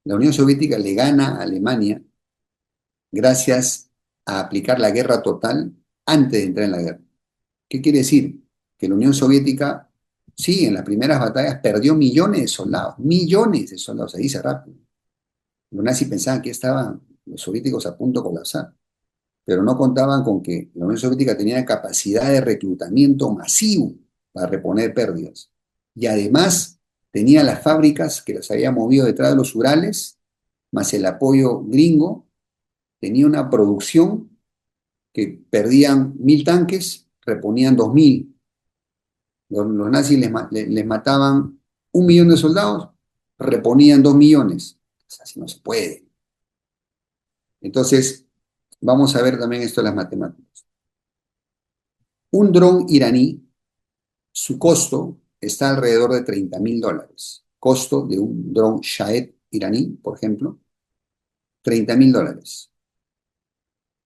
La Unión Soviética le gana a Alemania gracias a aplicar la guerra total antes de entrar en la guerra. ¿Qué quiere decir? Que la Unión Soviética, sí, en las primeras batallas perdió millones de soldados, se dice rápido. Los nazis pensaban que estaban los soviéticos a punto de colapsar, pero no contaban con que la Unión Soviética tenía capacidad de reclutamiento masivo para reponer pérdidas. Y además tenía las fábricas que las había movido detrás de los Urales, más el apoyo gringo, tenía una producción que perdían 1.000 tanques, reponían 2.000. Los nazis les mataban 1 millón de soldados, reponían 2 millones. O sea, así no se puede. Entonces, vamos a ver también esto de las matemáticas. Un dron iraní, su costo está alrededor de $30.000. Costo de un dron Shahed iraní, por ejemplo, $30.000.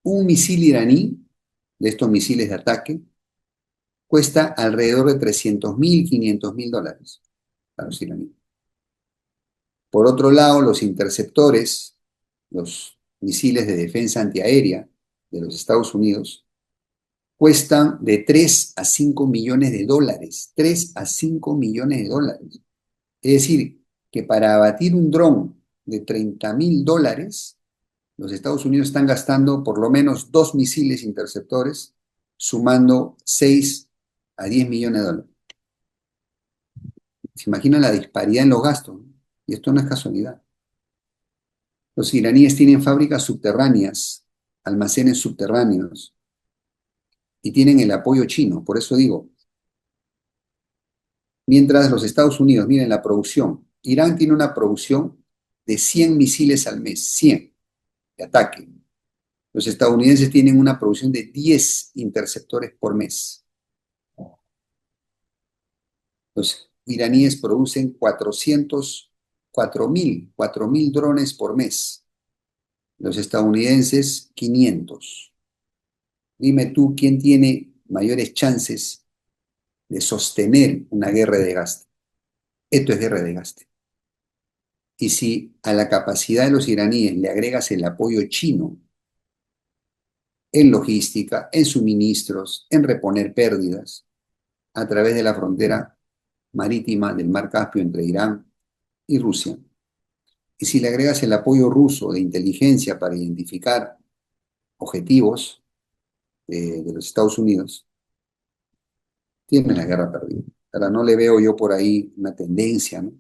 Un misil iraní, de estos misiles de ataque, cuesta alrededor de $300.000, $500.000 para los iraníes. Por otro lado, los interceptores, los misiles de defensa antiaérea de los Estados Unidos, cuestan de 3 a 5 millones de dólares. 3 a 5 millones de dólares. Es decir, que para abatir un dron de $30.000, los Estados Unidos están gastando por lo menos 2 misiles interceptores, sumando 6 a 10 millones de dólares. ¿Se imaginan la disparidad en los gastos? Y esto no es casualidad. Los iraníes tienen fábricas subterráneas, almacenes subterráneos, y tienen el apoyo chino. Por eso digo, mientras los Estados Unidos, miren la producción, Irán tiene una producción de 100 misiles al mes, 100 de ataque. Los estadounidenses tienen una producción de 10 interceptores por mes. Los iraníes producen 4.000 drones por mes. Los estadounidenses, 500. Dime tú, ¿quién tiene mayores chances de sostener una guerra de desgaste? Esto es guerra de desgaste. Y si a la capacidad de los iraníes le agregas el apoyo chino en logística, en suministros, en reponer pérdidas a través de la frontera marítima del Mar Caspio entre Irán y Rusia, y si le agregas el apoyo ruso de inteligencia para identificar objetivos de los Estados Unidos, tienen la guerra perdida. Ahora no le veo yo por ahí una tendencia, ¿no?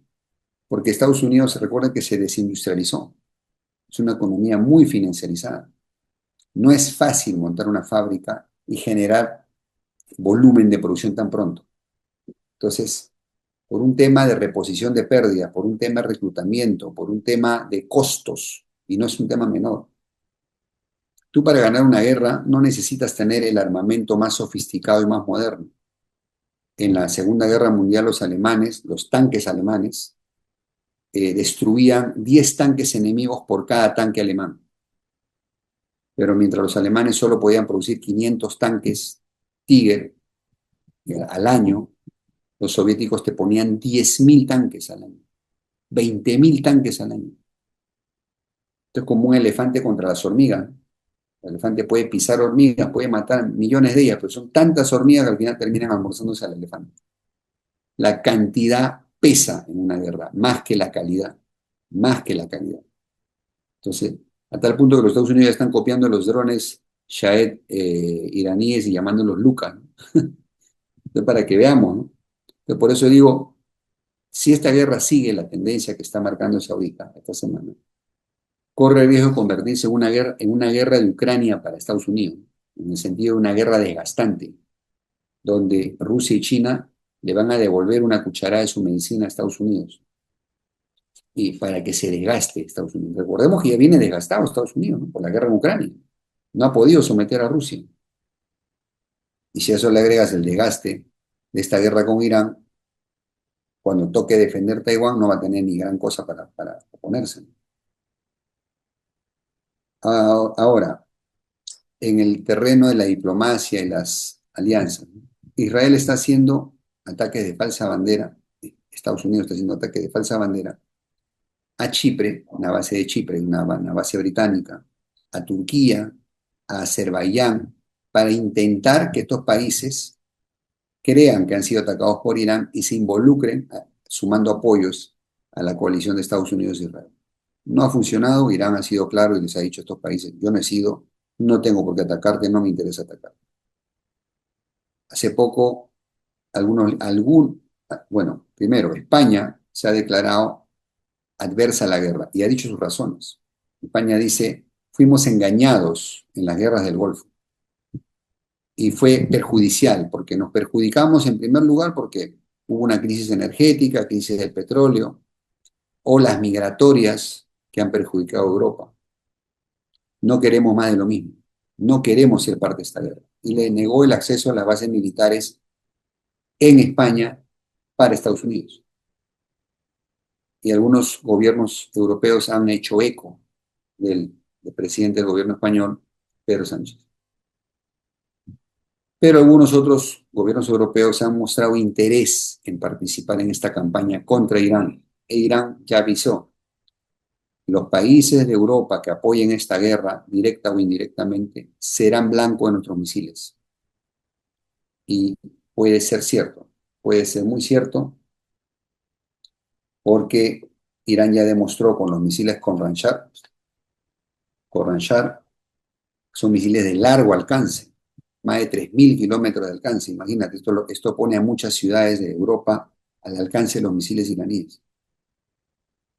Porque Estados Unidos, se recuerda que se desindustrializó. Es una economía muy financiarizada. No es fácil montar una fábrica y generar volumen de producción tan pronto. Entonces, por un tema de reposición de pérdidas, por un tema de reclutamiento, por un tema de costos, y no es un tema menor. Tú para ganar una guerra no necesitas tener el armamento más sofisticado y más moderno. En la Segunda Guerra Mundial los alemanes, los tanques alemanes, destruían 10 tanques enemigos por cada tanque alemán. Pero mientras los alemanes solo podían producir 500 tanques Tiger al año, los soviéticos te ponían 10.000 tanques al año, 20.000 tanques al año. Esto es como un elefante contra las hormigas. El elefante puede pisar hormigas, puede matar millones de ellas, pero son tantas hormigas que al final terminan almorzándose al elefante. La cantidad pesa en una guerra, más que la calidad, más que la calidad. Entonces, a tal punto que los Estados Unidos ya están copiando los drones Shahed iraníes y llamándolos Luca, ¿no? Entonces, para que veamos, ¿no? Entonces, por eso digo, si esta guerra sigue la tendencia que está marcándose ahorita, esta semana, corre el riesgo de convertirse en una guerra de Ucrania para Estados Unidos, en el sentido de una guerra desgastante, donde Rusia y China le van a devolver una cucharada de su medicina a Estados Unidos. y para que se desgaste Estados Unidos. Recordemos que ya viene desgastado Estados Unidos, ¿no? Por la guerra en Ucrania. No ha podido someter a Rusia. Y si a eso le agregas el desgaste de esta guerra con Irán, cuando toque defender Taiwán no va a tener ni gran cosa para oponerse. Ahora, en el terreno de la diplomacia y las alianzas, ¿no? Israel está haciendo ataques de falsa bandera, Estados Unidos está haciendo ataques de falsa bandera a Chipre, una base de Chipre, una base británica, a Turquía, a Azerbaiyán, para intentar que estos países crean que han sido atacados por Irán y se involucren sumando apoyos a la coalición de Estados Unidos e Israel. No ha funcionado, Irán ha sido claro y les ha dicho a estos países, yo no he sido, no tengo por qué atacarte, no me interesa atacar. Hace poco, bueno, primero, España se ha declarado adversa a la guerra y ha dicho sus razones. España dice, fuimos engañados en las guerras del Golfo y fue perjudicial porque nos perjudicamos en primer lugar porque hubo una crisis energética, crisis del petróleo, olas migratorias que han perjudicado a Europa. No queremos más de lo mismo. No queremos ser parte de esta guerra. Y le negó el acceso a las bases militares en España para Estados Unidos. Y algunos gobiernos europeos han hecho eco del presidente del gobierno español, Pedro Sánchez. Pero algunos otros gobiernos europeos han mostrado interés en participar en esta campaña contra Irán. E Irán ya avisó, los países de Europa que apoyen esta guerra, directa o indirectamente, serán blanco de nuestros misiles. Y puede ser cierto, puede ser muy cierto, porque Irán ya demostró con los misiles Khorramshahr son misiles de largo alcance, más de 3.000 kilómetros de alcance. Imagínate, esto pone a muchas ciudades de Europa al alcance de los misiles iraníes.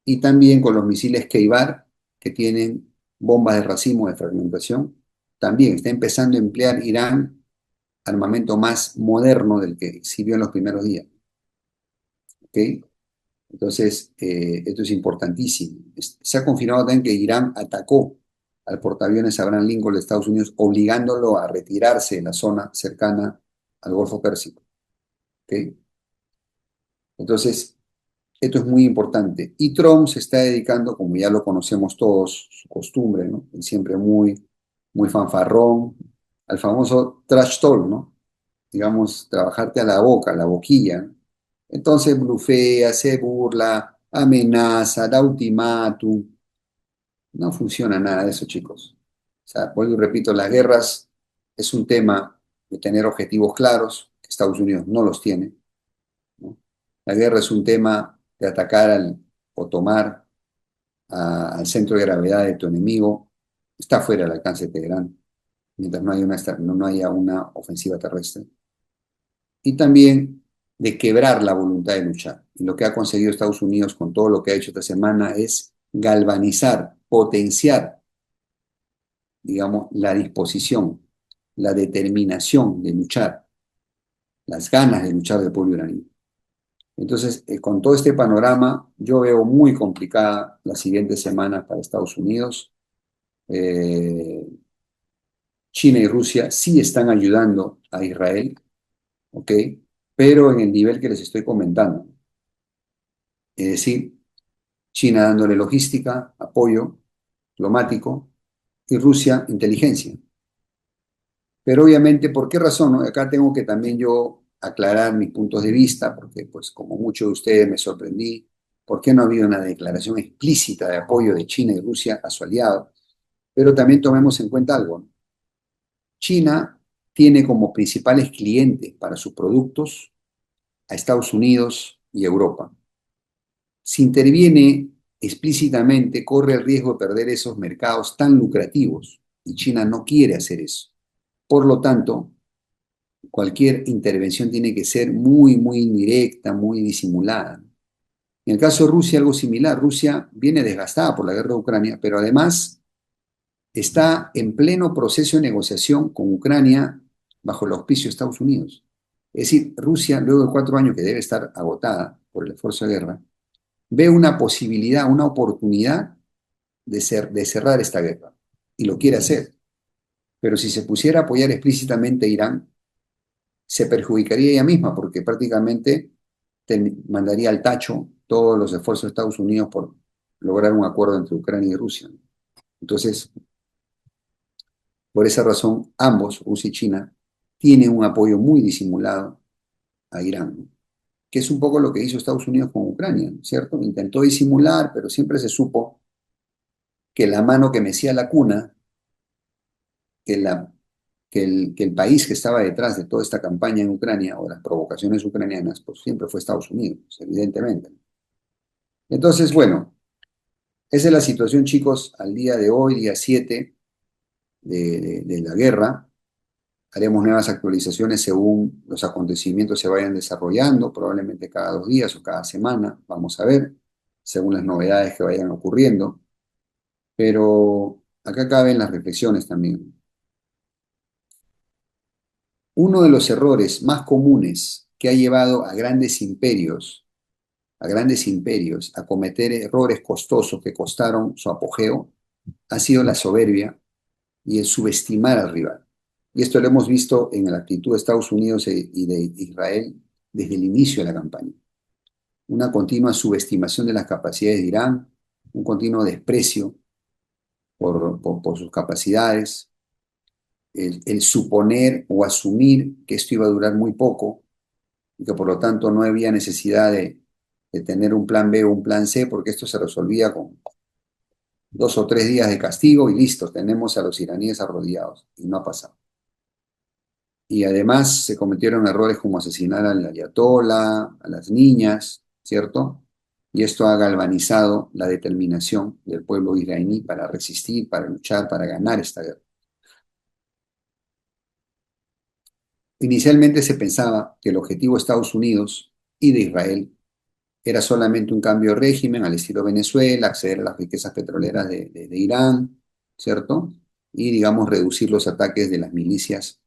Y también con los misiles Keibar, que tienen bombas de racimo de fragmentación, también está empezando a emplear Irán armamento más moderno del que exhibió en los primeros días. ¿Okay? Entonces, esto es importantísimo. Se ha confirmado también que Irán atacó al portaaviones Abraham Lincoln de Estados Unidos, obligándolo a retirarse de la zona cercana al Golfo Pérsico. ¿Okay? Entonces, esto es muy importante. Y Trump se está dedicando, como ya lo conocemos todos, su costumbre, ¿no? Él siempre muy fanfarrón, al famoso trash talk, ¿no? Digamos, trabajarte a la boca, a la boquilla, ¿no? Entonces blufea, se burla, amenaza, da ultimátum. No funciona nada de eso, chicos. O sea, vuelvo y repito, las guerras es un tema de tener objetivos claros, que Estados Unidos no los tiene, ¿no? La guerra es un tema de atacar o tomar al centro de gravedad de tu enemigo. Está fuera del alcance de Teherán, mientras no haya una ofensiva terrestre. Y también de quebrar la voluntad de luchar. Y lo que ha conseguido Estados Unidos con todo lo que ha hecho esta semana es galvanizar, potenciar, digamos, la disposición, la determinación de luchar, las ganas de luchar del pueblo iraní. Entonces, con todo este panorama, yo veo muy complicada las siguientes semanas para Estados Unidos. Eh, China y Rusia sí están ayudando a Israel, ¿ok? Pero en el nivel que les estoy comentando. Es decir, China dándole logística, apoyo diplomático y Rusia inteligencia. Pero obviamente, ¿por qué razón? ¿No? Acá tengo que también yo aclarar mis puntos de vista, porque pues como muchos de ustedes me sorprendí, ¿por qué no ha habido una declaración explícita de apoyo de China y Rusia a su aliado? Pero también tomemos en cuenta algo, ¿no? China tiene como principales clientes para sus productos a Estados Unidos y Europa. Si interviene explícitamente, corre el riesgo de perder esos mercados tan lucrativos y China no quiere hacer eso. Por lo tanto, cualquier intervención tiene que ser muy indirecta, muy disimulada. En el caso de Rusia, algo similar. Rusia viene desgastada por la guerra de Ucrania, pero además está en pleno proceso de negociación con Ucrania bajo el auspicio de Estados Unidos. Es decir, Rusia, luego de 4 años que debe estar agotada por el esfuerzo de guerra, ve una posibilidad, una oportunidad de cerrar esta guerra y lo quiere hacer. Pero si se pusiera a apoyar explícitamente a Irán, se perjudicaría ella misma porque prácticamente mandaría al tacho todos los esfuerzos de Estados Unidos por lograr un acuerdo entre Ucrania y Rusia. Entonces, por esa razón, ambos, Rusia y China, tienen un apoyo muy disimulado a Irán, ¿no? Que es un poco lo que hizo Estados Unidos con Ucrania, ¿cierto? Intentó disimular, pero siempre se supo que la mano que mecía la cuna, que, la, que el país que estaba detrás de toda esta campaña en Ucrania o las provocaciones ucranianas, pues siempre fue Estados Unidos, evidentemente. Entonces, bueno, esa es la situación, chicos, al día de hoy, día 7 de la guerra. Haremos nuevas actualizaciones según los acontecimientos se vayan desarrollando, probablemente cada 2 días o cada semana, vamos a ver, según las novedades que vayan ocurriendo. Pero acá caben las reflexiones también. Uno de los errores más comunes que ha llevado a grandes imperios, a cometer errores costosos que costaron su apogeo, ha sido la soberbia y el subestimar al rival. Y esto lo hemos visto en la actitud de Estados Unidos y de Israel desde el inicio de la campaña. Una continua subestimación de las capacidades de Irán, un continuo desprecio por sus capacidades, el suponer o asumir que esto iba a durar muy poco y que por lo tanto no había necesidad de tener un plan B o un plan C porque esto se resolvía con 2 o 3 días de castigo y listo, tenemos a los iraníes arrodillados y no ha pasado. Y además se cometieron errores como asesinar al ayatolá, a las niñas, ¿cierto? Y esto ha galvanizado la determinación del pueblo iraní para resistir, para luchar, para ganar esta guerra. Inicialmente se pensaba que el objetivo de Estados Unidos y de Israel era solamente un cambio de régimen al estilo Venezuela, acceder a las riquezas petroleras de Irán, ¿cierto? Y, digamos, reducir los ataques de las milicias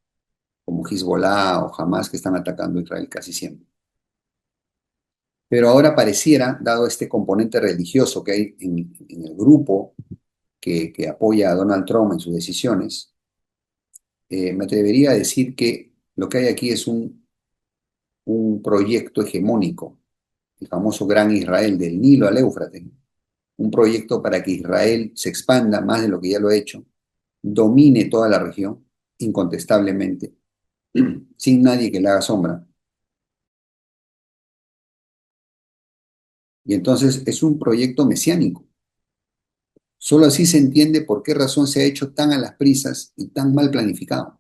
como Hezbollah o Hamas que están atacando a Israel casi siempre. Pero ahora pareciera, dado este componente religioso que hay en el grupo que apoya a Donald Trump en sus decisiones, me atrevería a decir que lo que hay aquí es un proyecto hegemónico, el famoso Gran Israel, del Nilo al Éufrates, un proyecto para que Israel se expanda más de lo que ya lo ha hecho, domine toda la región, incontestablemente, sin nadie que le haga sombra. Y entonces es un proyecto mesiánico. Solo así se entiende por qué razón se ha hecho tan a las prisas y tan mal planificado,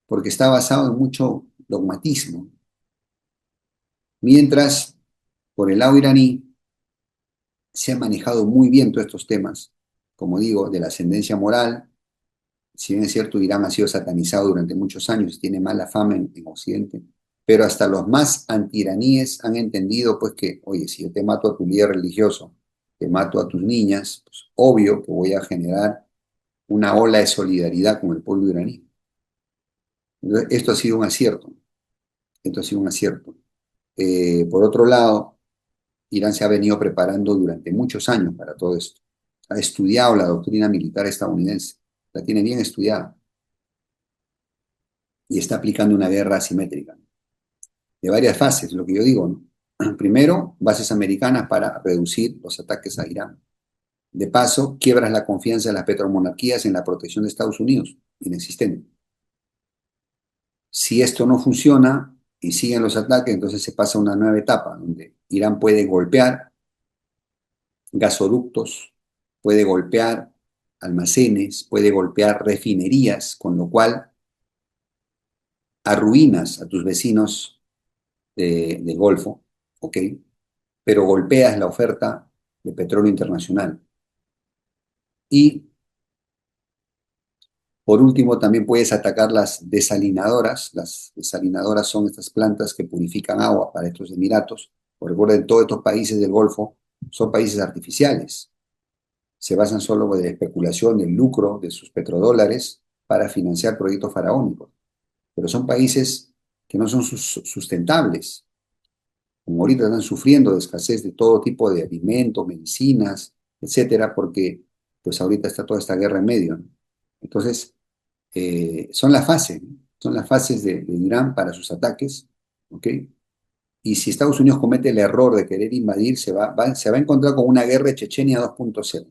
porque está basado en mucho dogmatismo. Mientras, por el lado iraní, se han manejado muy bien todos estos temas, como digo, de la ascendencia moral. Si bien es cierto, Irán ha sido satanizado durante muchos años y tiene mala fama en Occidente, pero hasta los más anti-iraníes han entendido pues que, oye, si yo te mato a tu líder religioso, te mato a tus niñas, pues obvio que voy a generar una ola de solidaridad con el pueblo iraní. Entonces, esto ha sido un acierto, esto ha sido un acierto. Por otro lado, Irán se ha venido preparando durante muchos años para todo esto. Ha estudiado la doctrina militar estadounidense, la tiene bien estudiada y está aplicando una guerra asimétrica de varias fases, lo que yo digo, ¿no? Primero, bases americanas para reducir los ataques a Irán. De paso, quiebras la confianza de las petromonarquías en la protección de Estados Unidos, inexistente. Si esto no funciona y siguen los ataques, entonces se pasa a una nueva etapa, donde Irán puede golpear gasoductos, puede golpear almacenes, puede golpear refinerías, con lo cual arruinas a tus vecinos del Golfo, ¿ok? Pero golpeas la oferta de petróleo internacional. Y por último, también puedes atacar las desalinadoras. Las desalinadoras son estas plantas que purifican agua para estos Emiratos. Por recuerden, todos estos países del Golfo son países artificiales. Se basan solo en la especulación, del lucro de sus petrodólares para financiar proyectos faraónicos. Pero son países que no son sustentables. como ahorita están sufriendo de escasez de todo tipo de alimentos, medicinas, etcétera, porque pues ahorita está toda esta guerra en medio, ¿no? Entonces, son las fases, ¿no? Son las fases de Irán para sus ataques, ¿ok? Y si Estados Unidos comete el error de querer invadir, se va a encontrar con una guerra de Chechenia 2.0,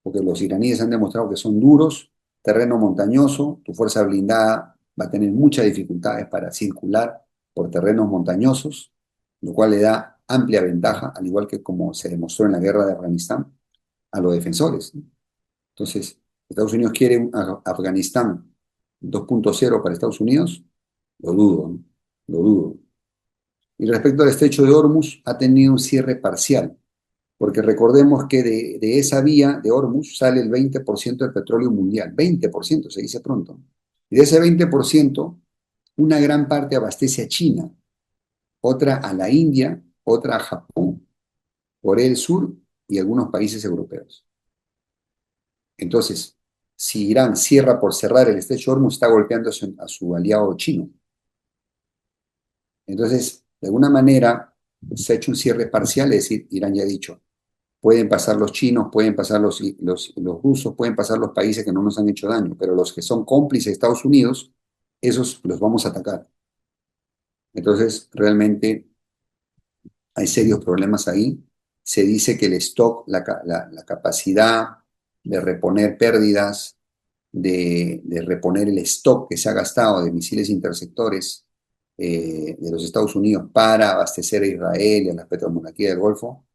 porque los iraníes han demostrado que son duros, terreno montañoso, tu fuerza blindada va a tener muchas dificultades para circular por terrenos montañosos, lo cual le da amplia ventaja, al igual que como se demostró en la guerra de Afganistán, a los defensores, ¿no? Entonces, Estados Unidos quiere un Afganistán 2.0 para Estados Unidos, lo dudo, ¿no? Lo dudo. Y respecto al estrecho de Hormuz, ha tenido un cierre parcial, porque recordemos que de esa vía de Hormuz sale el 20% del petróleo mundial, 20% se dice pronto. Y de ese 20%, una gran parte abastece a China, otra a la India, otra a Japón, Corea del Sur y algunos países europeos. Entonces, si Irán cierra por cerrar el estrecho de Hormuz, está golpeando a su aliado chino. Entonces, de alguna manera, se ha hecho un cierre parcial, es decir, Irán ya ha dicho, pueden pasar los chinos, pueden pasar los rusos, pueden pasar los países que no nos han hecho daño, pero los que son cómplices de Estados Unidos, esos los vamos a atacar. Entonces, realmente hay serios problemas ahí. Se dice que el stock, la capacidad de reponer pérdidas, de reponer el stock que se ha gastado de misiles interceptores de los Estados Unidos para abastecer a Israel y a las petromonarquías del Golfo,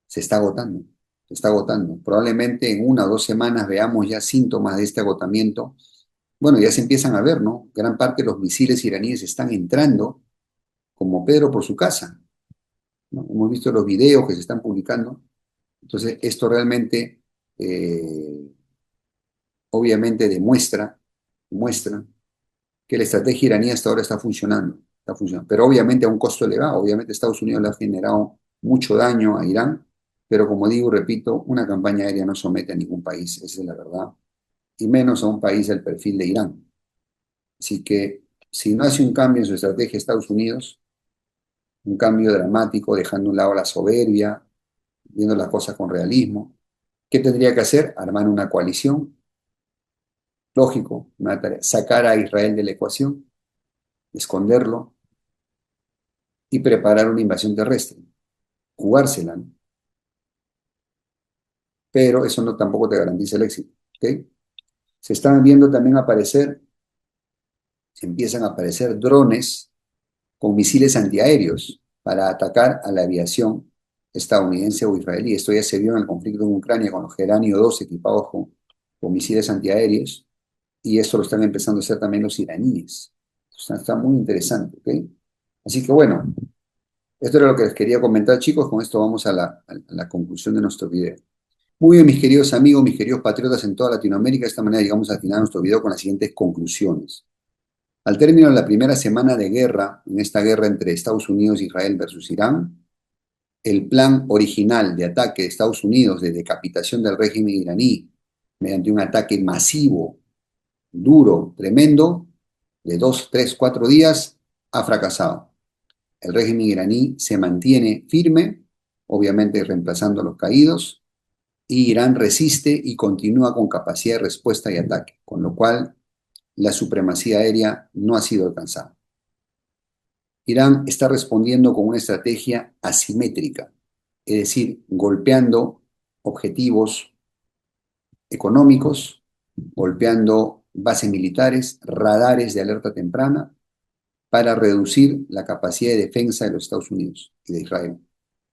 se está agotando, se está agotando. Probablemente en 1 o 2 semanas veamos ya síntomas de este agotamiento. Bueno, ya se empiezan a ver, ¿no? Gran parte de los misiles iraníes están entrando como Pedro por su casa, ¿no? Hemos visto los videos que se están publicando. Entonces, esto realmente, obviamente, muestra que la estrategia iraní hasta ahora está funcionando, pero obviamente a un costo elevado. Obviamente Estados Unidos le ha generado mucho daño a Irán, pero como digo, repito, una campaña aérea no somete a ningún país, esa es la verdad, y menos a un país del perfil de Irán. Así que si no hace un cambio en su estrategia Estados Unidos, un cambio dramático, dejando a un lado la soberbia, viendo las cosas con realismo, ¿qué tendría que hacer? Armar una coalición, lógico, una tarea, sacar a Israel de la ecuación, esconderlo y preparar una invasión terrestre, jugársela, ¿no? Pero eso no tampoco te garantiza el éxito, ¿ok? Se están viendo también aparecer, se empiezan a aparecer drones con misiles antiaéreos para atacar a la aviación estadounidense o israelí. Esto ya se vio en el conflicto en Ucrania con los Geranio 2 equipados con misiles antiaéreos, y esto lo están empezando a hacer también los iraníes. Está muy interesante, ¿ok? Así que bueno, esto era lo que les quería comentar, chicos. Con esto vamos a la conclusión de nuestro video. Muy bien, mis queridos amigos, mis queridos patriotas en toda Latinoamérica, de esta manera llegamos al final de nuestro video con las siguientes conclusiones. Al término de la primera semana de guerra, en esta guerra entre Estados Unidos e Israel versus Irán, el plan original de ataque de Estados Unidos de decapitación del régimen iraní mediante un ataque masivo, duro, tremendo, de 2, 3, 4 días, ha fracasado. El régimen iraní se mantiene firme, obviamente reemplazando a los caídos, y Irán resiste y continúa con capacidad de respuesta y ataque, con lo cual la supremacía aérea no ha sido alcanzada. Irán está respondiendo con una estrategia asimétrica, es decir, golpeando objetivos económicos, golpeando bases militares, radares de alerta temprana, para reducir la capacidad de defensa de los Estados Unidos y de Israel.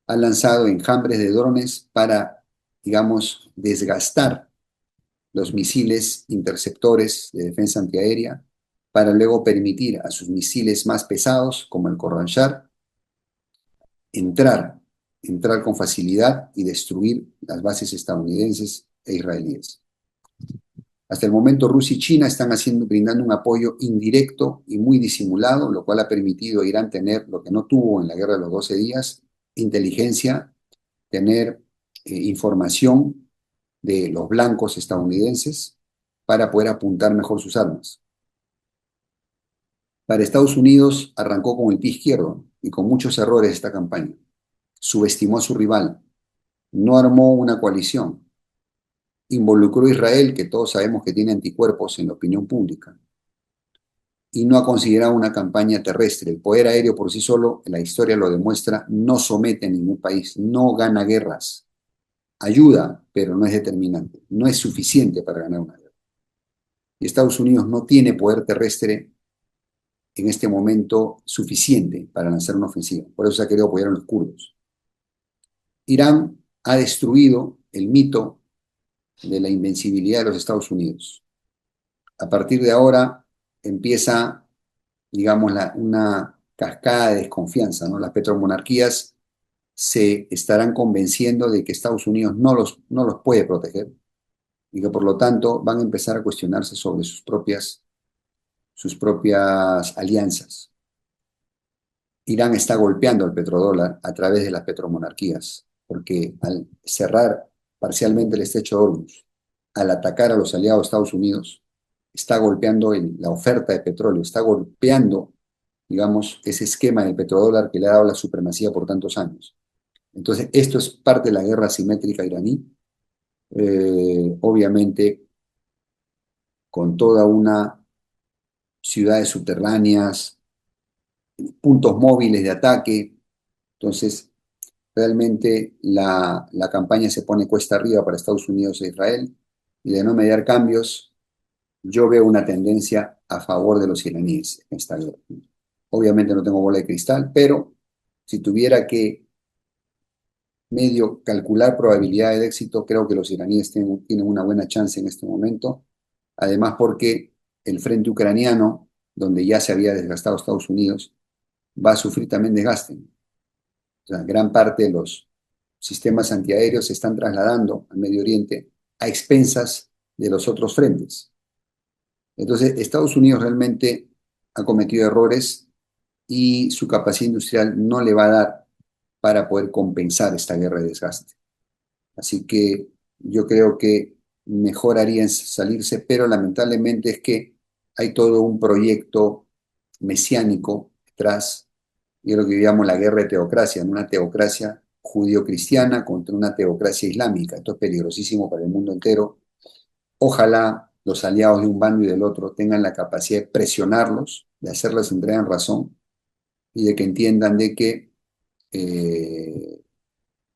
Ha lanzado enjambres de drones para, digamos, desgastar los misiles interceptores de defensa antiaérea, para luego permitir a sus misiles más pesados, como el Khorramshahr, entrar, entrar con facilidad y destruir las bases estadounidenses e israelíes. Hasta el momento, Rusia y China están brindando un apoyo indirecto y muy disimulado, lo cual ha permitido a Irán tener lo que no tuvo en la guerra de los 12 días, inteligencia, tener información de los blancos estadounidenses para poder apuntar mejor sus armas. Para Estados Unidos arrancó con el pie izquierdo, y con muchos errores esta campaña. Subestimó a su rival, no armó una coalición, involucró a Israel, que todos sabemos que tiene anticuerpos en la opinión pública, y no ha considerado una campaña terrestre. El poder aéreo por sí solo, la historia lo demuestra, no somete a ningún país, no gana guerras. Ayuda, pero no es determinante, no es suficiente para ganar una guerra. Y Estados Unidos no tiene poder terrestre en este momento suficiente para lanzar una ofensiva. Por eso se ha querido apoyar a los kurdos. Irán ha destruido el mito de la invencibilidad de los Estados Unidos. A partir de ahora empieza, digamos, una cascada de desconfianza, ¿no? Las petromonarquías se estarán convenciendo de que Estados Unidos no los puede proteger y que por lo tanto van a empezar a cuestionarse sobre sus propias alianzas. Irán está golpeando al petrodólar a través de las petromonarquías, porque al cerrar parcialmente el estrecho de Hormuz, al atacar a los aliados de Estados Unidos, está golpeando la oferta de petróleo, está golpeando, digamos, ese esquema del petrodólar que le ha dado la supremacía por tantos años. Entonces, esto es parte de la guerra asimétrica iraní, obviamente con toda una ciudades subterráneas, puntos móviles de ataque. Entonces, realmente la campaña se pone cuesta arriba para Estados Unidos e Israel, y de no mediar cambios, yo veo una tendencia a favor de los iraníes en esta guerra. Obviamente no tengo bola de cristal, pero si tuviera que medio calcular probabilidades de éxito, creo que los iraníes tienen una buena chance en este momento. Además, porque el frente ucraniano, donde ya se había desgastado Estados Unidos, va a sufrir también desgaste. O sea, gran parte de los sistemas antiaéreos se están trasladando al Medio Oriente a expensas de los otros frentes. Entonces, Estados Unidos realmente ha cometido errores y su capacidad industrial no le va a dar para poder compensar esta guerra de desgaste. Así que yo creo que mejor haría en salirse, pero lamentablemente es que hay todo un proyecto mesiánico detrás, y es lo que llamamos la guerra de teocracia, ¿no? Una teocracia judío-cristiana contra una teocracia islámica. Esto es peligrosísimo para el mundo entero. Ojalá los aliados de un bando y del otro tengan la capacidad de presionarlos, de hacerles entrar en razón y de que entiendan de que eh,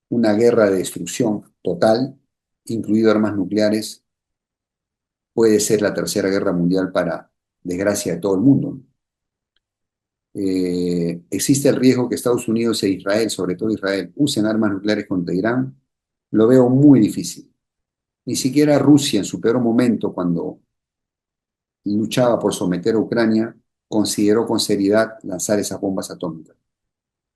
una guerra de destrucción total, incluido armas nucleares, puede ser la tercera guerra mundial para desgracia de todo el mundo. Existe el riesgo que Estados Unidos e Israel, sobre todo Israel, usen armas nucleares contra Irán. Lo veo muy difícil. Ni siquiera Rusia, en su peor momento, cuando luchaba por someter a Ucrania, consideró con seriedad lanzar esas bombas atómicas.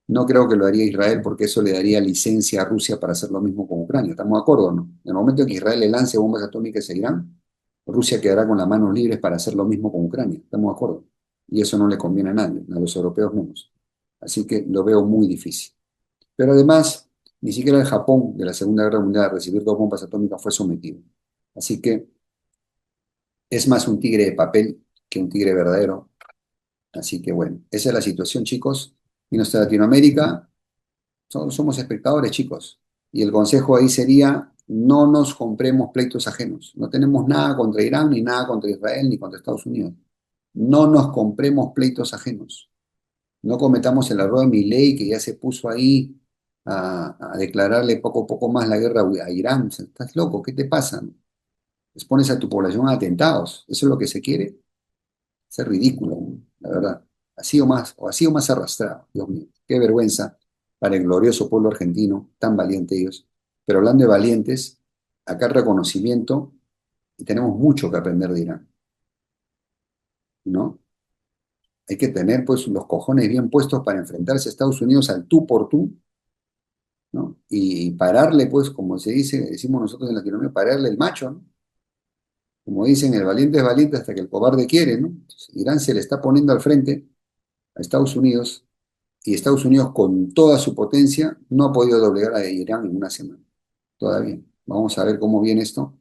No creo que lo haría Israel porque eso le daría licencia a Rusia para hacer lo mismo con Ucrania. ¿Estamos de acuerdo o no? En el momento en que Israel le lance bombas atómicas a Irán, Rusia quedará con las manos libres para hacer lo mismo con Ucrania. ¿Estamos de acuerdo? Y eso no le conviene a nadie, a los europeos menos. Así que lo veo muy difícil. Pero además, ni siquiera el Japón de la Segunda Guerra Mundial a recibir dos bombas atómicas fue sometido. Así que es más un tigre de papel que un tigre verdadero. Así que bueno, esa es la situación, chicos. Y nuestra Latinoamérica, somos espectadores, chicos. Y el consejo ahí sería, no nos compremos pleitos ajenos. No tenemos nada contra Irán, ni nada contra Israel, ni contra Estados Unidos. No nos compremos pleitos ajenos. No cometamos el error de Milei, que ya se puso ahí a declararle poco a poco más la guerra a Irán. O sea, estás loco, ¿qué te pasa? Expones a tu población a atentados. ¿Eso es lo que se quiere? Es ridículo, ¿no? La verdad. Ha sido más arrastrado, Dios mío. Qué vergüenza para el glorioso pueblo argentino, tan valiente ellos. Pero hablando de valientes, acá el reconocimiento, y tenemos mucho que aprender de Irán, ¿no? Hay que tener pues los cojones bien puestos para enfrentarse a Estados Unidos al tú por tú, ¿no? Y pararle, pues, como decimos nosotros en Latinoamérica, pararle el macho, ¿no? Como dicen, el valiente es valiente hasta que el cobarde quiere, ¿no? Entonces, Irán se le está poniendo al frente a Estados Unidos, y Estados Unidos con toda su potencia no ha podido doblegar a Irán en una semana. Todavía. Vamos a ver cómo viene esto,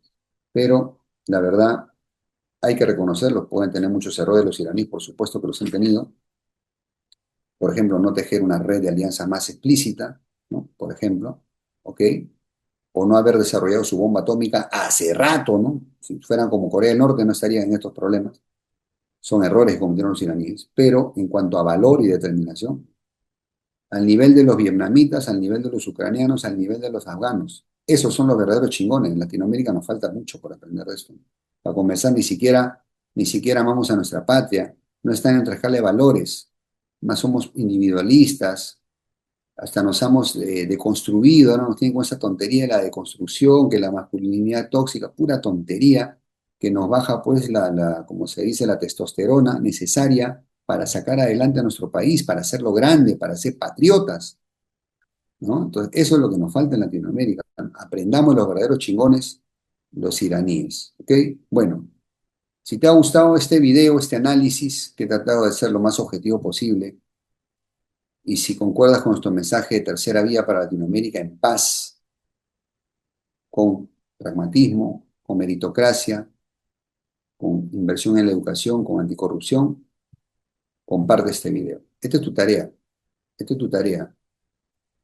pero la verdad hay que reconocerlo. Pueden tener muchos errores los iraníes, por supuesto que los han tenido, Por ejemplo, no tejer una red de alianzas más explícita, ¿no? Por ejemplo, ¿ok? O no haber desarrollado su bomba atómica hace rato, ¿no? Si fueran como Corea del Norte no estarían en estos problemas. Son errores que cometieron los iraníes. Pero en cuanto a valor y determinación, al nivel de los vietnamitas, al nivel de los ucranianos, al nivel de los afganos. Esos son los verdaderos chingones. En Latinoamérica nos falta mucho por aprender de esto. Para comenzar, ni siquiera amamos a nuestra patria, no está en nuestra escala de valores, más somos individualistas, hasta nos hemos deconstruido, ¿no? Nos tienen con esa tontería de la deconstrucción, que la masculinidad tóxica, pura tontería, que nos baja pues como se dice, la testosterona necesaria para sacar adelante a nuestro país, para hacerlo grande, para ser patriotas, ¿no? Entonces, eso es lo que nos falta en Latinoamérica. Aprendamos los verdaderos chingones, los iraníes, ¿ok? Bueno, si te ha gustado este video, este análisis, que he tratado de ser lo más objetivo posible, y si concuerdas con nuestro mensaje de tercera vía para Latinoamérica en paz, con pragmatismo, con meritocracia, con inversión en la educación, con anticorrupción, comparte este video. Esta es tu tarea, esta es tu tarea.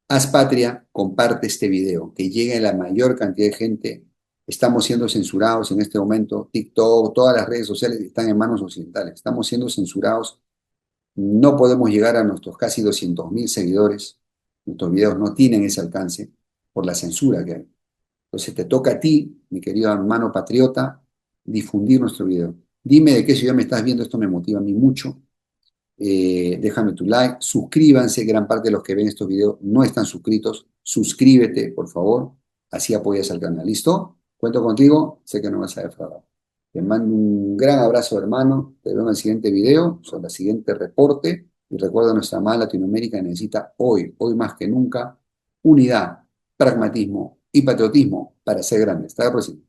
Haz patria, comparte este video, que llegue a la mayor cantidad de gente. Estamos siendo censurados en este momento. TikTok, todas las redes sociales están en manos occidentales. Estamos siendo censurados. No podemos llegar a nuestros casi 200.000 seguidores. Nuestros videos no tienen ese alcance por la censura que hay. Entonces te toca a ti, mi querido hermano patriota, difundir nuestro video. Dime de qué ciudad me estás viendo, esto me motiva a mí mucho. Déjame tu like, suscríbanse, gran parte de los que ven estos videos no están suscritos, suscríbete, por favor, así apoyas al canal. ¿Listo? Cuento contigo, sé que no vas a defraudar. Te mando un gran abrazo, hermano, te veo en el siguiente video, sobre el siguiente reporte, y recuerda, nuestra amada Latinoamérica necesita hoy más que nunca, unidad, pragmatismo y patriotismo para ser grande. Hasta la próxima.